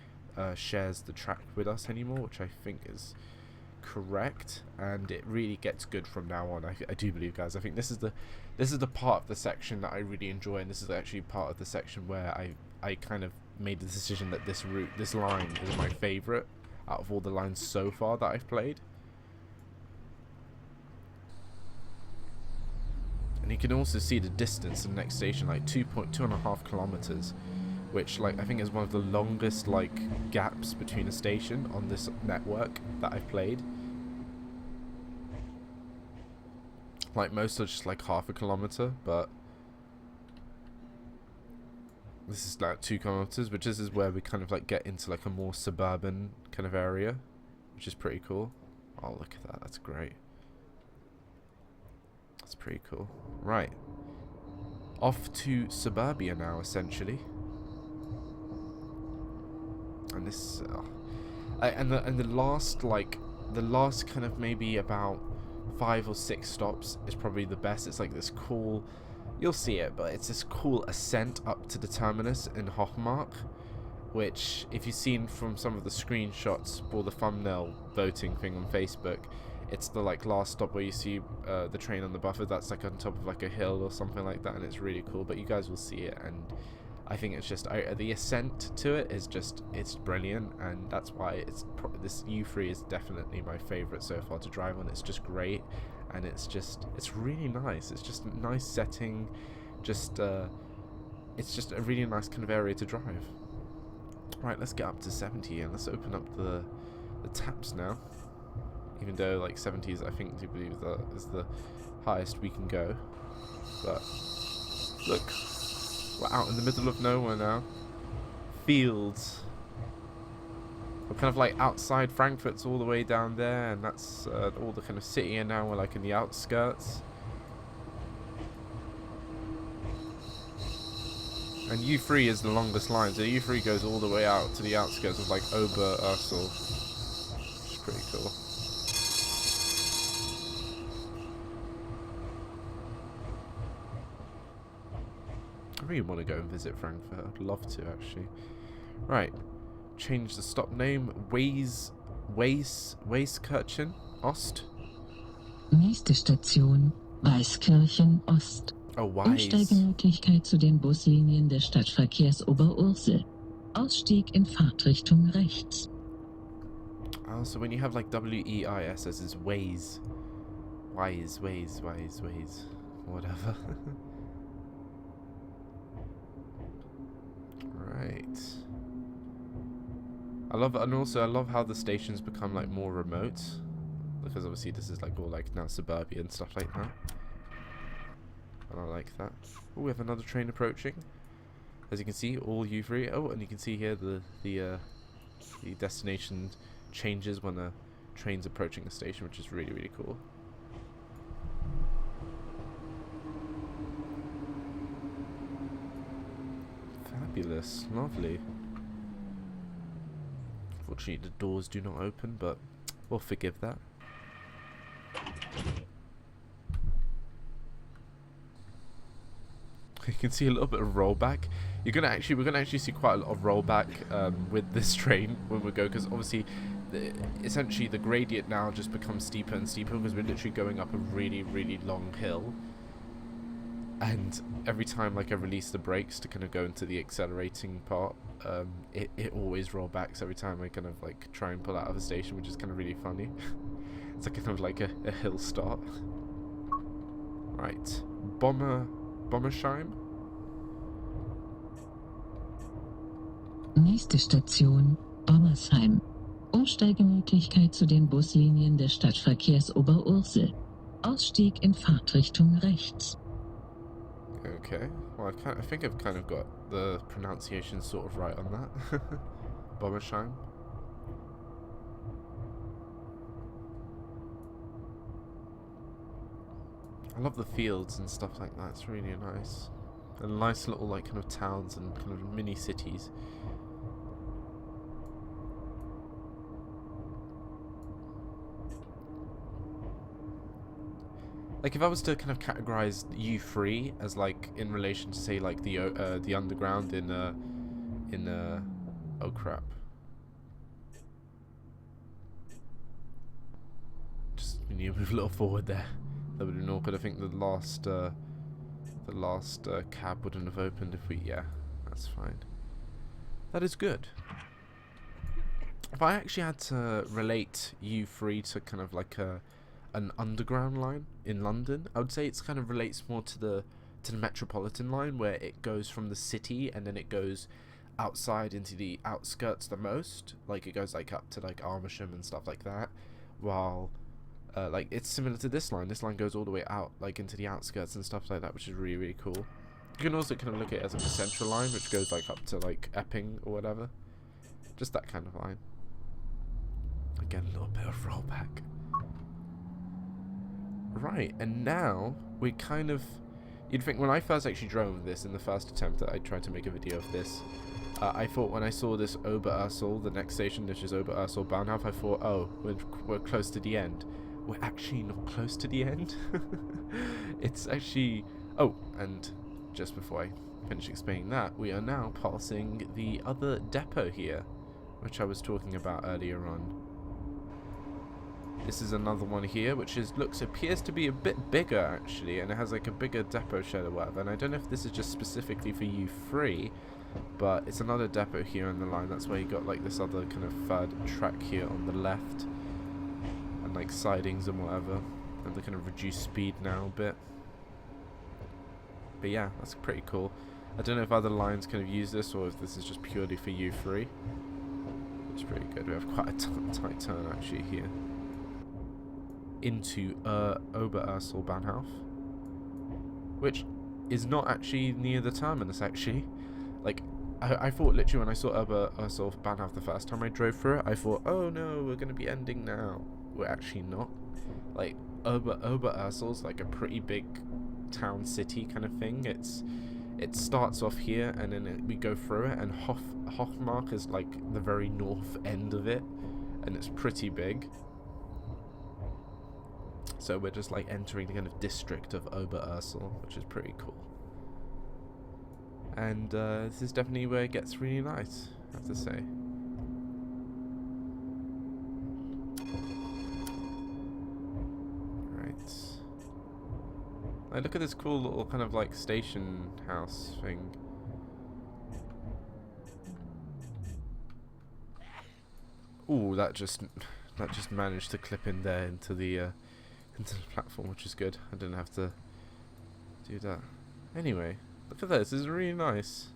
shares the track with us anymore, which I think is correct. And it really gets good from now on. I do believe, guys. I think this is the part of the section that I really enjoy, and this is actually part of the section where I kind of made the decision that this line is my favorite out of all the lines so far that I've played. And you can also see the distance to the next station, like 2.5 kilometers, which like I think is one of the longest like gaps between a station on this network that I've played. Like most are just like half a kilometer, but this is like 2 kilometers, which is where we kind of like get into like a more suburban kind of area, which is pretty cool. Oh, look at that, that's great. That's pretty cool. Right, off to Suburbia now, essentially. And this, and the last kind of maybe about 5 or 6 stops is probably the best. It's like this cool, you'll see it, but it's this cool ascent up to the terminus in Hohemark, which if you've seen from some of the screenshots or the thumbnail voting thing on Facebook, it's the like last stop where you see the train on the buffer. That's like on top of like a hill or something like that, and it's really cool. But you guys will see it, and I think it's just the ascent to it is just, it's brilliant, and that's why this U3 is definitely my favorite so far to drive on. It's just great, and it's really nice. It's just a nice setting, just it's just a really nice kind of area to drive. Right, let's get up to 70 and let's open up the taps now. Even though like 70 is, I think, do believe that is the highest we can go. But look, we're out in the middle of nowhere now. Fields. We're kind of like outside Frankfurt's all the way down there, and that's all the kind of city, and now we're like in the outskirts. And U3 is the longest line, so U3 goes all the way out to the outskirts of like Oberursel, which is pretty cool. I really want to go and visit Frankfurt. I'd love to, actually. Right, change the stop name. Weiskirchen Ost. Nächste Station, Weißkirchen Ost. Oh, Weiss. Umsteigemöglichkeit zu den Buslinien des Stadtverkehrs Oberursel. Ausstieg in Fahrtrichtung rechts. Oh, so when you have like WEIS as is Ways. Ways. Whatever. Right. I love it, and also I love how the stations become like more remote, because obviously this is like all like now suburbia and stuff like that. And I like that. Oh, we have another train approaching. As you can see, all U3. Oh, and you can see here the destination changes when a train's approaching the station, which is really, really cool. Fabulous, lovely. Fortunately, the doors do not open, but we'll forgive that. You can see a little bit of rollback. We're gonna actually see quite a lot of rollback with this train when we go, because obviously, essentially the gradient now just becomes steeper and steeper because we're literally going up a really, really long hill. And every time like I release the brakes to kind of go into the accelerating part, it always rollbacks every time I kind of like try and pull out of the station, which is kind of really funny. It's like kind of like a hill start. Right, Bommersheim. Nächste Station, Bommersheim. Umsteigemöglichkeit zu den Buslinien des Stadtverkehrs Oberursel. Ausstieg in Fahrtrichtung rechts. Okay, well I think I've kind of got the pronunciation sort of right on that. Bommersheim. I love the fields and stuff like that, it's really nice. And nice little like kind of towns and kind of mini cities. Like if I was to kind of categorize U3 as like in relation to say like the underground in oh crap. Just we need to move a little forward there. That would have been awkward. I think the last cab wouldn't have opened if we, yeah, that's fine. That is good. if I actually had to relate U3 to kind of like an underground line in London, I would say it's kind of relates more to the Metropolitan line, where it goes from the city and then it goes outside into the outskirts the most. Like it goes like up to like Amersham and stuff like that, while like it's similar to this line. This line goes all the way out like into the outskirts and stuff like that, which is really, really cool. You can also kind of look at it as like a central line, which goes like up to like Epping or whatever. Just that kind of line. Again, a little bit of rollback. Right, and now we kind of... You'd think when I first actually drove this in the first attempt that I tried to make a video of this, I thought when I saw this Oberursel, the next station, which is Oberursel Bahnhof, I thought, oh, we're close to the end. We're actually not close to the end. It's actually... Oh, and just before I finish explaining that, we are now passing the other depot here, which I was talking about earlier on. This is another one here, which appears to be a bit bigger actually, and it has like a bigger depot shed or whatever. And I don't know if this is just specifically for U3, but it's another depot here on the line. That's why you got like this other kind of third track here on the left, and like sidings and whatever, and the kind of reduced speed now a bit. But yeah, that's pretty cool. I don't know if other lines kind of use this or if this is just purely for U3. It's pretty good. We have quite a tight turn actually here into Oberursel Bahnhof, which is not actually near the terminus actually. Like I thought literally when I saw Oberursel Bahnhof the first time I drove through it, I thought, oh no, we're going to be ending now. We're actually not. Like Oberursel's like a pretty big town city kind of thing. It starts off here and then we go through it, and Hohemark is like the very north end of it, and it's pretty big. So we're just like entering the kind of district of Oberursel, which is pretty cool. And this is definitely where it gets really nice, I have to say. Right. Like, look at this cool little kind of like station house thing. Ooh, that just managed to clip in there into the platform, which is good. I didn't have to do that. Anyway, look at this. This is really nice.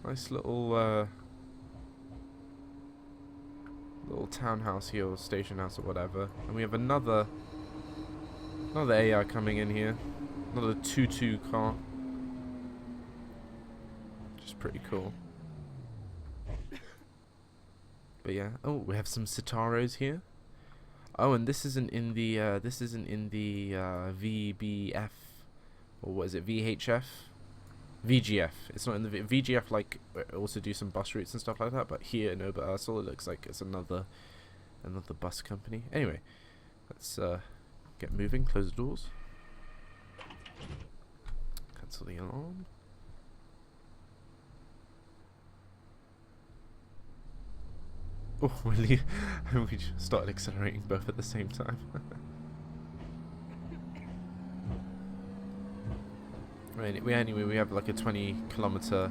Nice little townhouse here, or station house, or whatever. And we have another AI coming in here. Another 2-2 car. Which is pretty cool. But yeah. Oh, we have some Citaros here. Oh, and this isn't in the VBF, or what is it, VHF? VGF. It's not in the VGF. Like also do some bus routes and stuff like that. But here in Oberursel, it looks like it's another bus company. Anyway, let's get moving. Close the doors. Cancel the alarm. Oh, really? We just started accelerating both at the same time. Right, anyway, we have like a 20-kilometer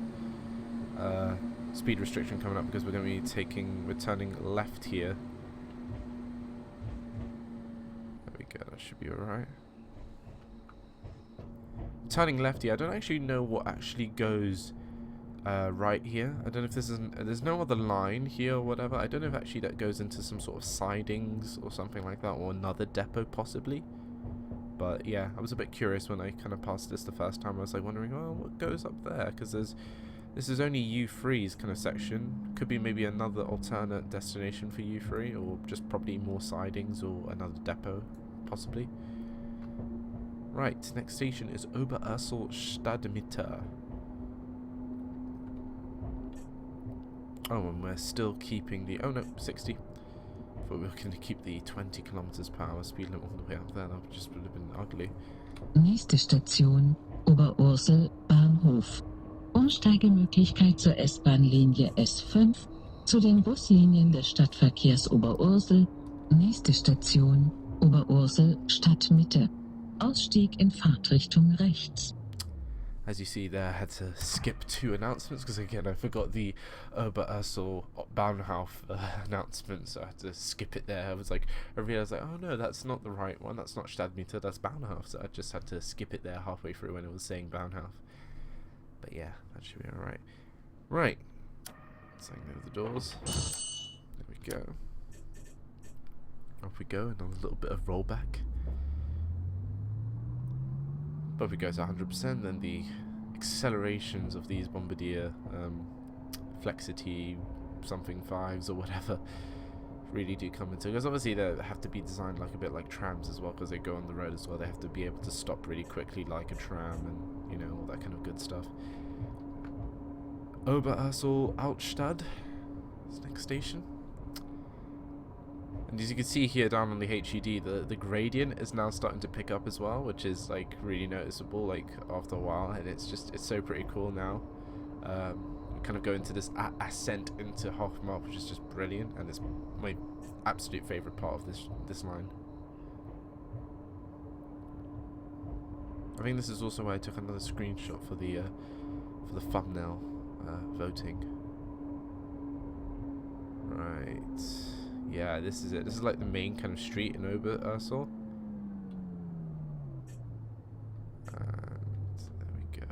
speed restriction coming up because we're going to be we're turning left here. There we go, that should be alright. Turning left here, I don't actually know what actually goes right here. I don't know if there's no other line here or whatever. I don't know if actually that goes into some sort of sidings or something like that, or another depot possibly. But yeah, I was a bit curious when I kind of passed this the first time. I was like wondering, oh, what goes up there? Because this is only U3's kind of section. Could be maybe another alternate destination for U3, or just probably more sidings or another depot possibly. Right, next station is Oberursel Stadtmitte. Oh, and we're still keeping the... Oh no, 60. Thought we were going to keep the 20 kilometers per hour speed limit all the way up there. That just would have been ugly. Nächste Station, Oberursel Bahnhof. Umsteigemöglichkeit zur S-Bahn-Linie S5, zu den Buslinien des Stadtverkehrs Oberursel. Nächste Station, Oberursel Stadtmitte. Ausstieg in Fahrtrichtung rechts. As you see there, I had to skip 2 announcements because again I forgot the Oberursel Bahnhof announcement, so I had to skip it there. I realised like, oh no, that's not the right one, that's not Stadtmitte, that's Bahnhof, so I just had to skip it there halfway through when it was saying Bahnhof. But yeah, that should be alright. Right, let's hang over the doors. There we go. Off we go, and a little bit of rollback. But if it goes 100%, then the accelerations of these Bombardier Flexity something 5s or whatever really do come into, because obviously they have to be designed like a bit like trams as well, because they go on the road as well. They have to be able to stop really quickly like a tram, and you know, all that kind of good stuff. Oberursel Altstadt is next station. And as you can see here down on the HUD, the gradient is now starting to pick up as well, which is like really noticeable like after a while, and it's so pretty cool now. We kind of go into this ascent into Hohemark, which is just brilliant, and it's my absolute favourite part of this line. I think this is also where I took another screenshot for the thumbnail voting. Right. Yeah, this is it. This is like the main kind of street in Oberursel. And there we go.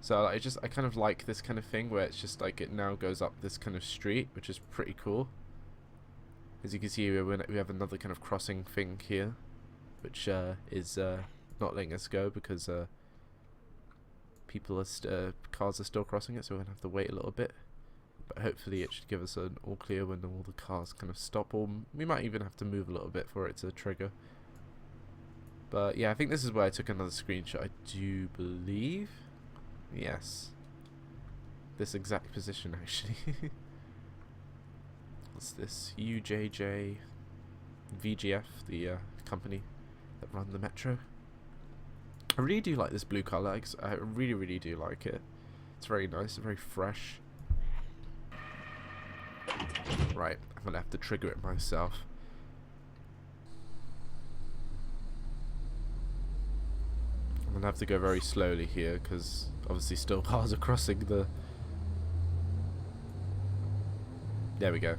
So I kind of like this kind of thing where it's just like it now goes up this kind of street, which is pretty cool. As you can see, we have another kind of crossing thing here, which is not letting us go because cars are still crossing it, so we're gonna have to wait a little bit. But hopefully it should give us an all clear when all the cars kind of stop, or we might even have to move a little bit for it to trigger. But yeah, I think this is where I took another screenshot, I do believe. Yes. This exact position, actually. What's this? UJJ VGF, the company that run the metro. I really do like this blue colour. I really, really do like it. It's very nice, very fresh. Right, I'm gonna have to trigger it myself. I'm gonna have to go very slowly here because obviously still cars are crossing the... There we go.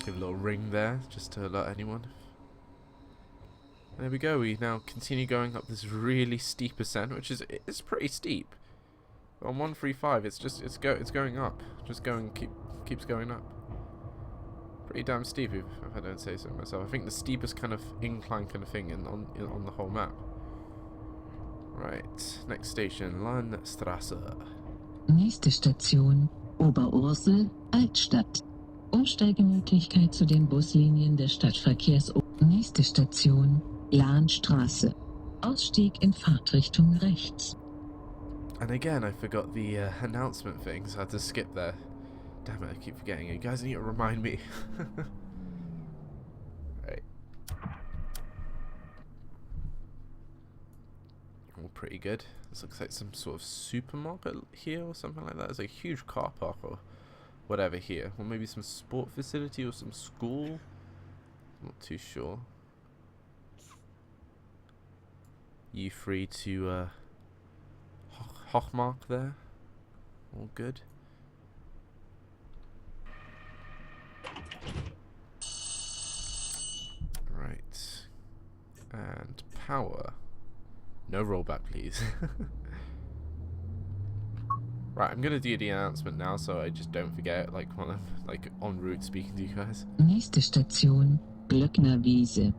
Give a little ring there just to alert anyone. There we go. We now continue going up this really steep ascent, which it's pretty steep. On 135, it's going up. Keeps going up. Pretty damn steep, if I don't say so myself. I think the steepest kind of incline kind of thing on the whole map. Right, next station, Landstrasse. Nächste Station, Oberursel, Altstadt. Umsteigemöglichkeit zu den Buslinien des Stadtverkehrs. Nächste Station, Lahnstraße. Ausstieg in Fahrtrichtung rechts. And again, I forgot the announcement thing, so I had to skip there. Damn it, I keep forgetting it. You guys need to remind me. Right. All pretty good. This looks like some sort of supermarket here or something like that. There's a huge car park or whatever here. Or maybe some sport facility or some school. Not too sure. You free to Hohemark there. All good. Right. And power. No rollback, please. Right, I'm gonna do the announcement now, so I just don't forget, like while I'm like en route speaking to you guys. Nächste Station, Glöckner Wiese.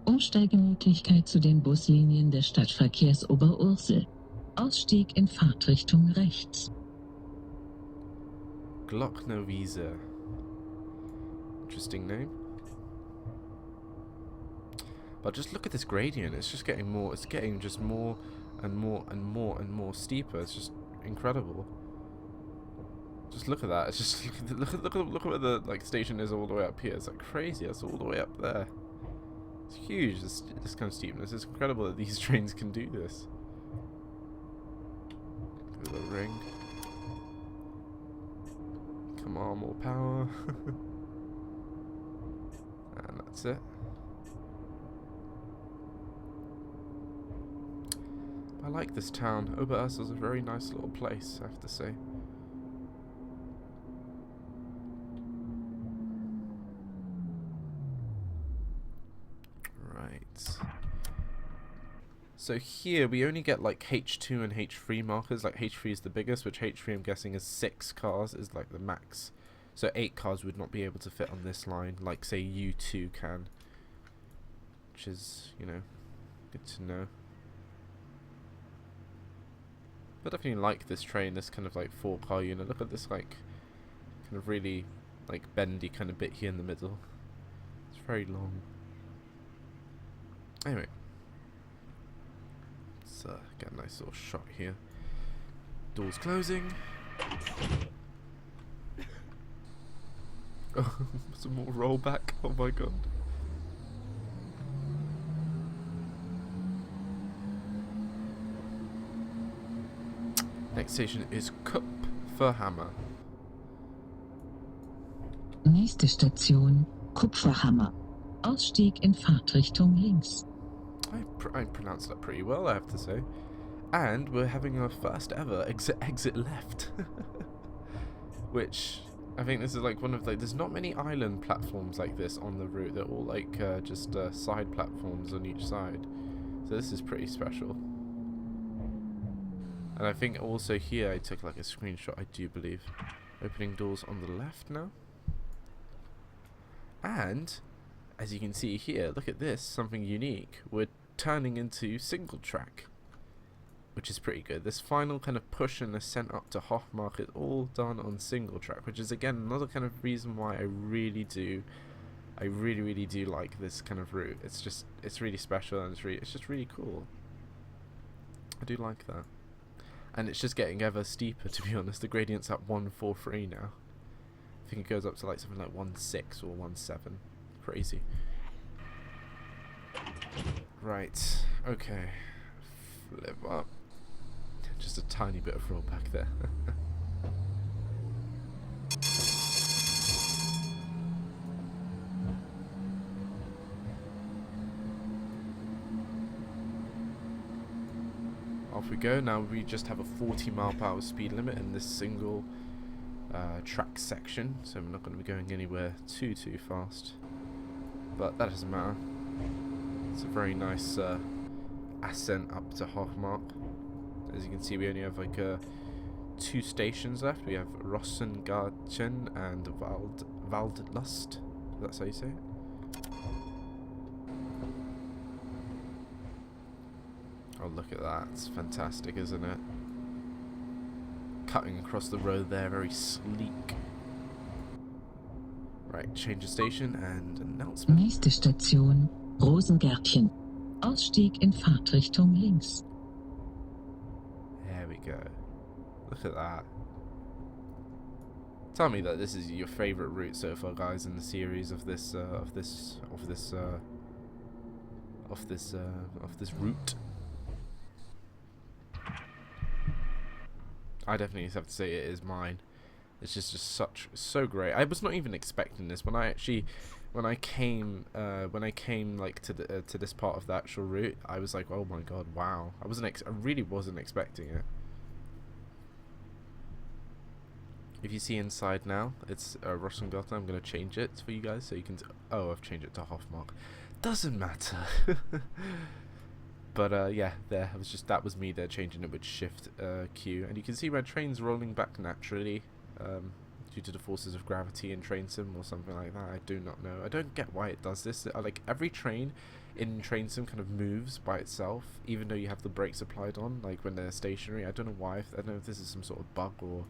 Umsteigemöglichkeit zu den Buslinien des Stadtverkehrs Oberursel. Ausstieg in Fahrtrichtung rechts. Glockner Wiese. Interesting name. But just look at this gradient. It's just getting more. It's getting just more and more and more and more steeper. It's just incredible. Just look at that. It's just look at where the like station is all the way up here. It's like crazy. It's all the way up there. It's huge. This kind of steepness. It's incredible that these trains can do this. Look at the ring. Come on, more power. And that's it. I like this town. Oberursel is a very nice little place, I have to say. Right. So here we only get like H2 and H3 markers. Like H3 is the biggest, which H3 I'm guessing is 6 cars is like the max. So 8 cars would not be able to fit on this line, like say U2 can. Which is, you know, good to know. But I definitely like this train, this kind of like 4-car unit. Look at this like kind of really like bendy kind of bit here in the middle. It's very long. Anyway, let's get a nice little shot here. Doors closing. Oh, some more rollback. Oh my god. Next station is Kupferhammer. Nächste Station, Kupferhammer. Ausstieg in Fahrtrichtung links. I pronounced that pretty well, I have to say. And we're having our first ever exit left. Which, I think this is like one of like, there's not many island platforms like this on the route. They're all like just side platforms on each side. So this is pretty special. And I think also here I took like a screenshot, I do believe. Opening doors on the left now. And, as you can see here, look at this, something unique. We're turning into single track, which is pretty good. This final kind of push and ascent up to Hohemark is all done on single track, which is again another kind of reason why I really do like this kind of route. It's really special and it's just really cool. I do like that. And it's just getting ever steeper, to be honest. The gradient's at 143 now. I think it goes up to like something like 1.6 or 1.7. Crazy. Right. Okay. Flip up. Just a tiny bit of rollback there. Off we go. Now we just have a 40-mile-per-hour speed limit in this single track section, so we're not going to be going anywhere too fast. But that doesn't matter. It's a very nice ascent up to Hohemark. As you can see, we only have like 2 stations left. We have Rossengarten and Waldlust. That's how you say it. Oh, look at that. It's fantastic, isn't it? Cutting across the road there, very sleek. Right, change of station and announcement. Nächste Station, Rosengärtchen. Ausstieg in Fahrtrichtung links. There we go. Look at that. Tell me that this is your favorite route so far, guys, in the series of this route. I definitely have to say it is mine. It's just so great. I was not even expecting this when I came like to this part of the actual route. I was like, oh my god, wow! I really wasn't expecting it. If you see inside now, it's Rossengarten. I'm gonna change it for you guys so you can. Oh, I've changed it to Hohemark. Doesn't matter. But yeah, that was me there changing it with Shift Q, and you can see my train's rolling back naturally due to the forces of gravity in train sim or something like that. I do not know. I don't get why it does this. Like every train in train sim kind of moves by itself, even though you have the brakes applied on, like when they're stationary. I don't know why. I don't know if this is some sort of bug or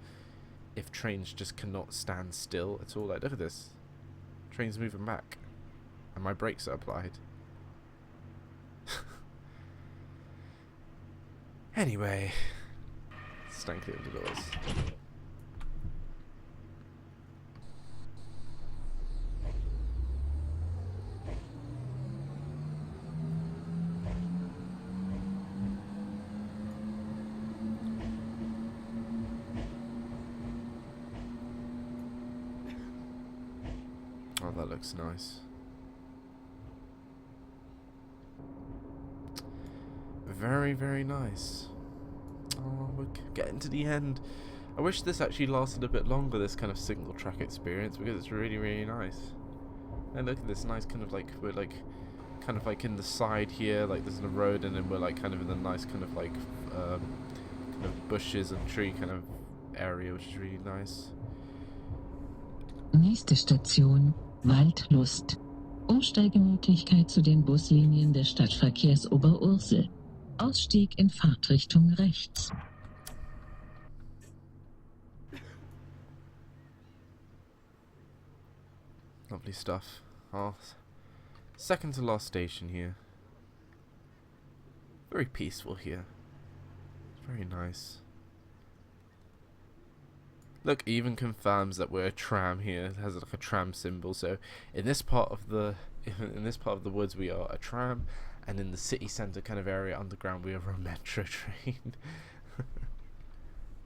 if trains just cannot stand still at all. Like look at this, train's moving back, and my brakes are applied. Anyway, stand clear of the doors. Oh, that looks nice. Very, very nice. Oh, we're getting to the end. I wish this actually lasted a bit longer, this kind of single track experience, because it's really, really nice. And look at this nice kind of like, we're like, kind of like in the side here, like there's a road, and then we're like kind of in the nice kind of like, kind of bushes and tree kind of area, which is really nice. Nächste Station, Waldlust. Umsteigemöglichkeit zu den Buslinien des Stadtverkehrs Oberursel. Ausstieg in Fahrtrichtung rechts. Lovely stuff. Oh, second to last station here. Very peaceful here. Very nice. Look, it even confirms that we're a tram here. It has like a tram symbol. So in this part of the woods we are a tram, and in the city centre kind of area underground we are a metro train.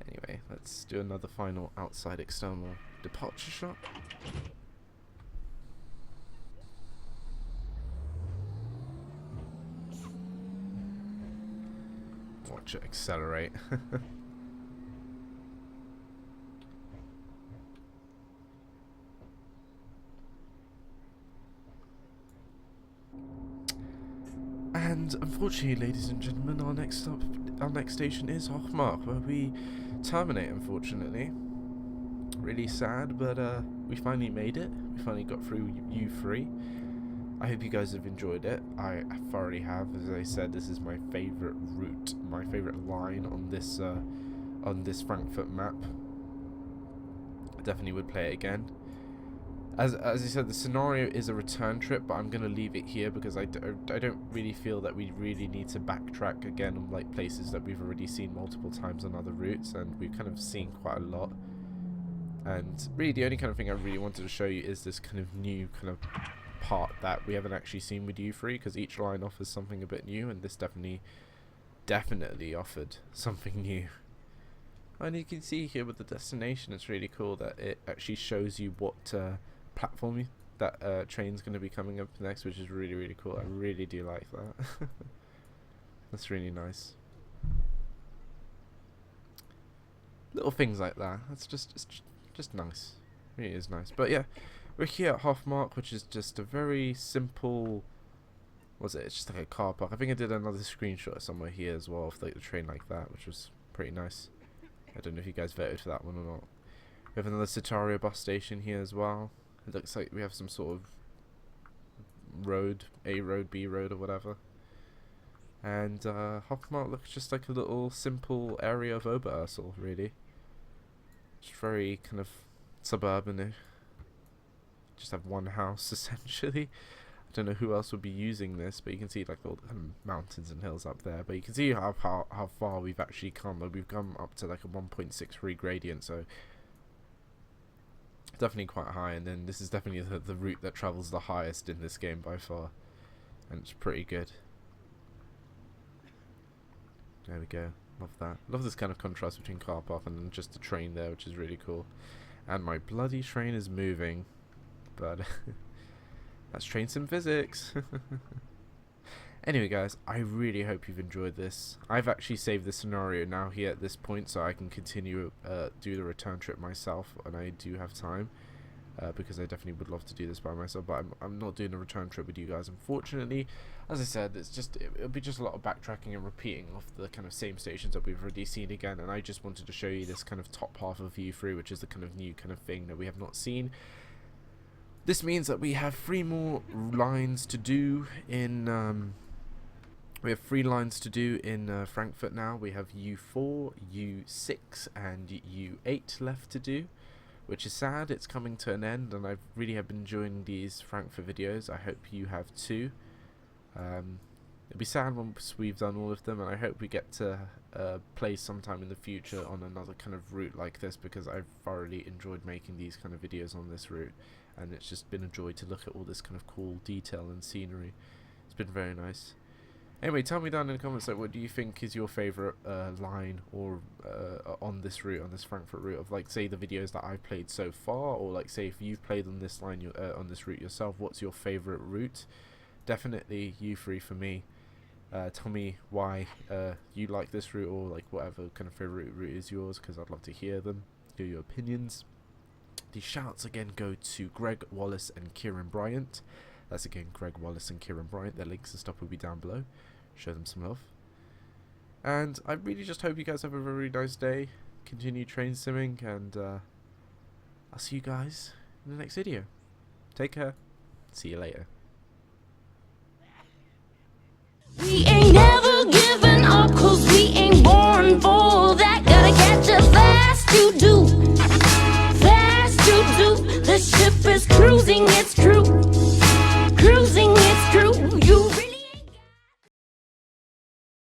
Anyway, let's do another final outside external departure shot. Watch it accelerate. And unfortunately, ladies and gentlemen, our next station is Hohemark, where we terminate, unfortunately. Really sad, but we finally made it. We finally got through U3. I hope you guys have enjoyed it. I thoroughly have. As I said, this is my favourite route, my favourite line on this Frankfurt map. I definitely would play it again. As I said, the scenario is a return trip, but I'm going to leave it here because I don't really feel that we really need to backtrack again on like places that we've already seen multiple times on other routes, and we've kind of seen quite a lot. And really the only kind of thing I really wanted to show you is this kind of new kind of part that we haven't actually seen with U3, because each line offers something a bit new, and this definitely offered something new. And you can see here with the destination, it's really cool that it actually shows you what platform that train's going to be coming up next, which is really, really cool. I really do like that. That's really nice. Little things like that. That's just nice. It really is nice. But yeah, we're here at Hohemark, which is just a very simple. Was it? It's just like a car park. I think I did another screenshot somewhere here as well of like the train like that, which was pretty nice. I don't know if you guys voted for that one or not. We have another SHOUTOUT bus station here as well. It looks like we have some sort of road, A road, B road or whatever. And Hohemark looks just like a little simple area of Oberursel, really. Just very kind of suburban. Just have one house essentially. I don't know who else would be using this, but you can see like all the mountains and hills up there. But you can see how far we've actually come. Like, we've come up to like a 1.63 gradient, so definitely quite high. And then this is definitely the route that travels the highest in this game by far, and it's pretty good. There we go. Love that. Love this kind of contrast between car park and then just the train there, which is really cool. And my bloody train is moving, but that's train sim physics. Anyway guys, I really hope you've enjoyed this. I've actually saved the scenario now here at this point, so I can continue do the return trip myself when I do have time, because I definitely would love to do this by myself, but I'm not doing a return trip with you guys, unfortunately. As I said, it'll be just a lot of backtracking and repeating of the kind of same stations that we've already seen again, and I just wanted to show you this kind of top half of U3, which is the kind of new kind of thing that we have not seen. This means that we have 3 more lines to do in Frankfurt now. We have U4, U6 and U8 left to do, which is sad. It's coming to an end, and I really have been enjoying these Frankfurt videos. I hope you have too. It'll be sad once we've done all of them, and I hope we get to play sometime in the future on another kind of route like this, because I've thoroughly enjoyed making these kind of videos on this route, and it's just been a joy to look at all this kind of cool detail and scenery. It's been very nice. Anyway, tell me down in the comments, like, what do you think is your favourite line or on this route, on this Frankfurt route, of like, say, the videos that I've played so far, or like, say, if you've played on this line, on this route yourself, what's your favourite route? Definitely U3 for me. Tell me why you like this route, or like whatever kind of favourite route is yours, because I'd love to hear them, hear your opinions. The shouts again go to Greg, Wallace and Kieran Bryant. That's again Greg, Wallace and Kieran Bryant. Their links and stuff will be down below. Show them some love. And I really just hope you guys have a very nice day. Continue train simming, and I'll see you guys in the next video. Take care. See you later. We ain't never giving up, cause we ain't born for that. Gotta catch us fast, you do. Fast, you do. The ship is cruising.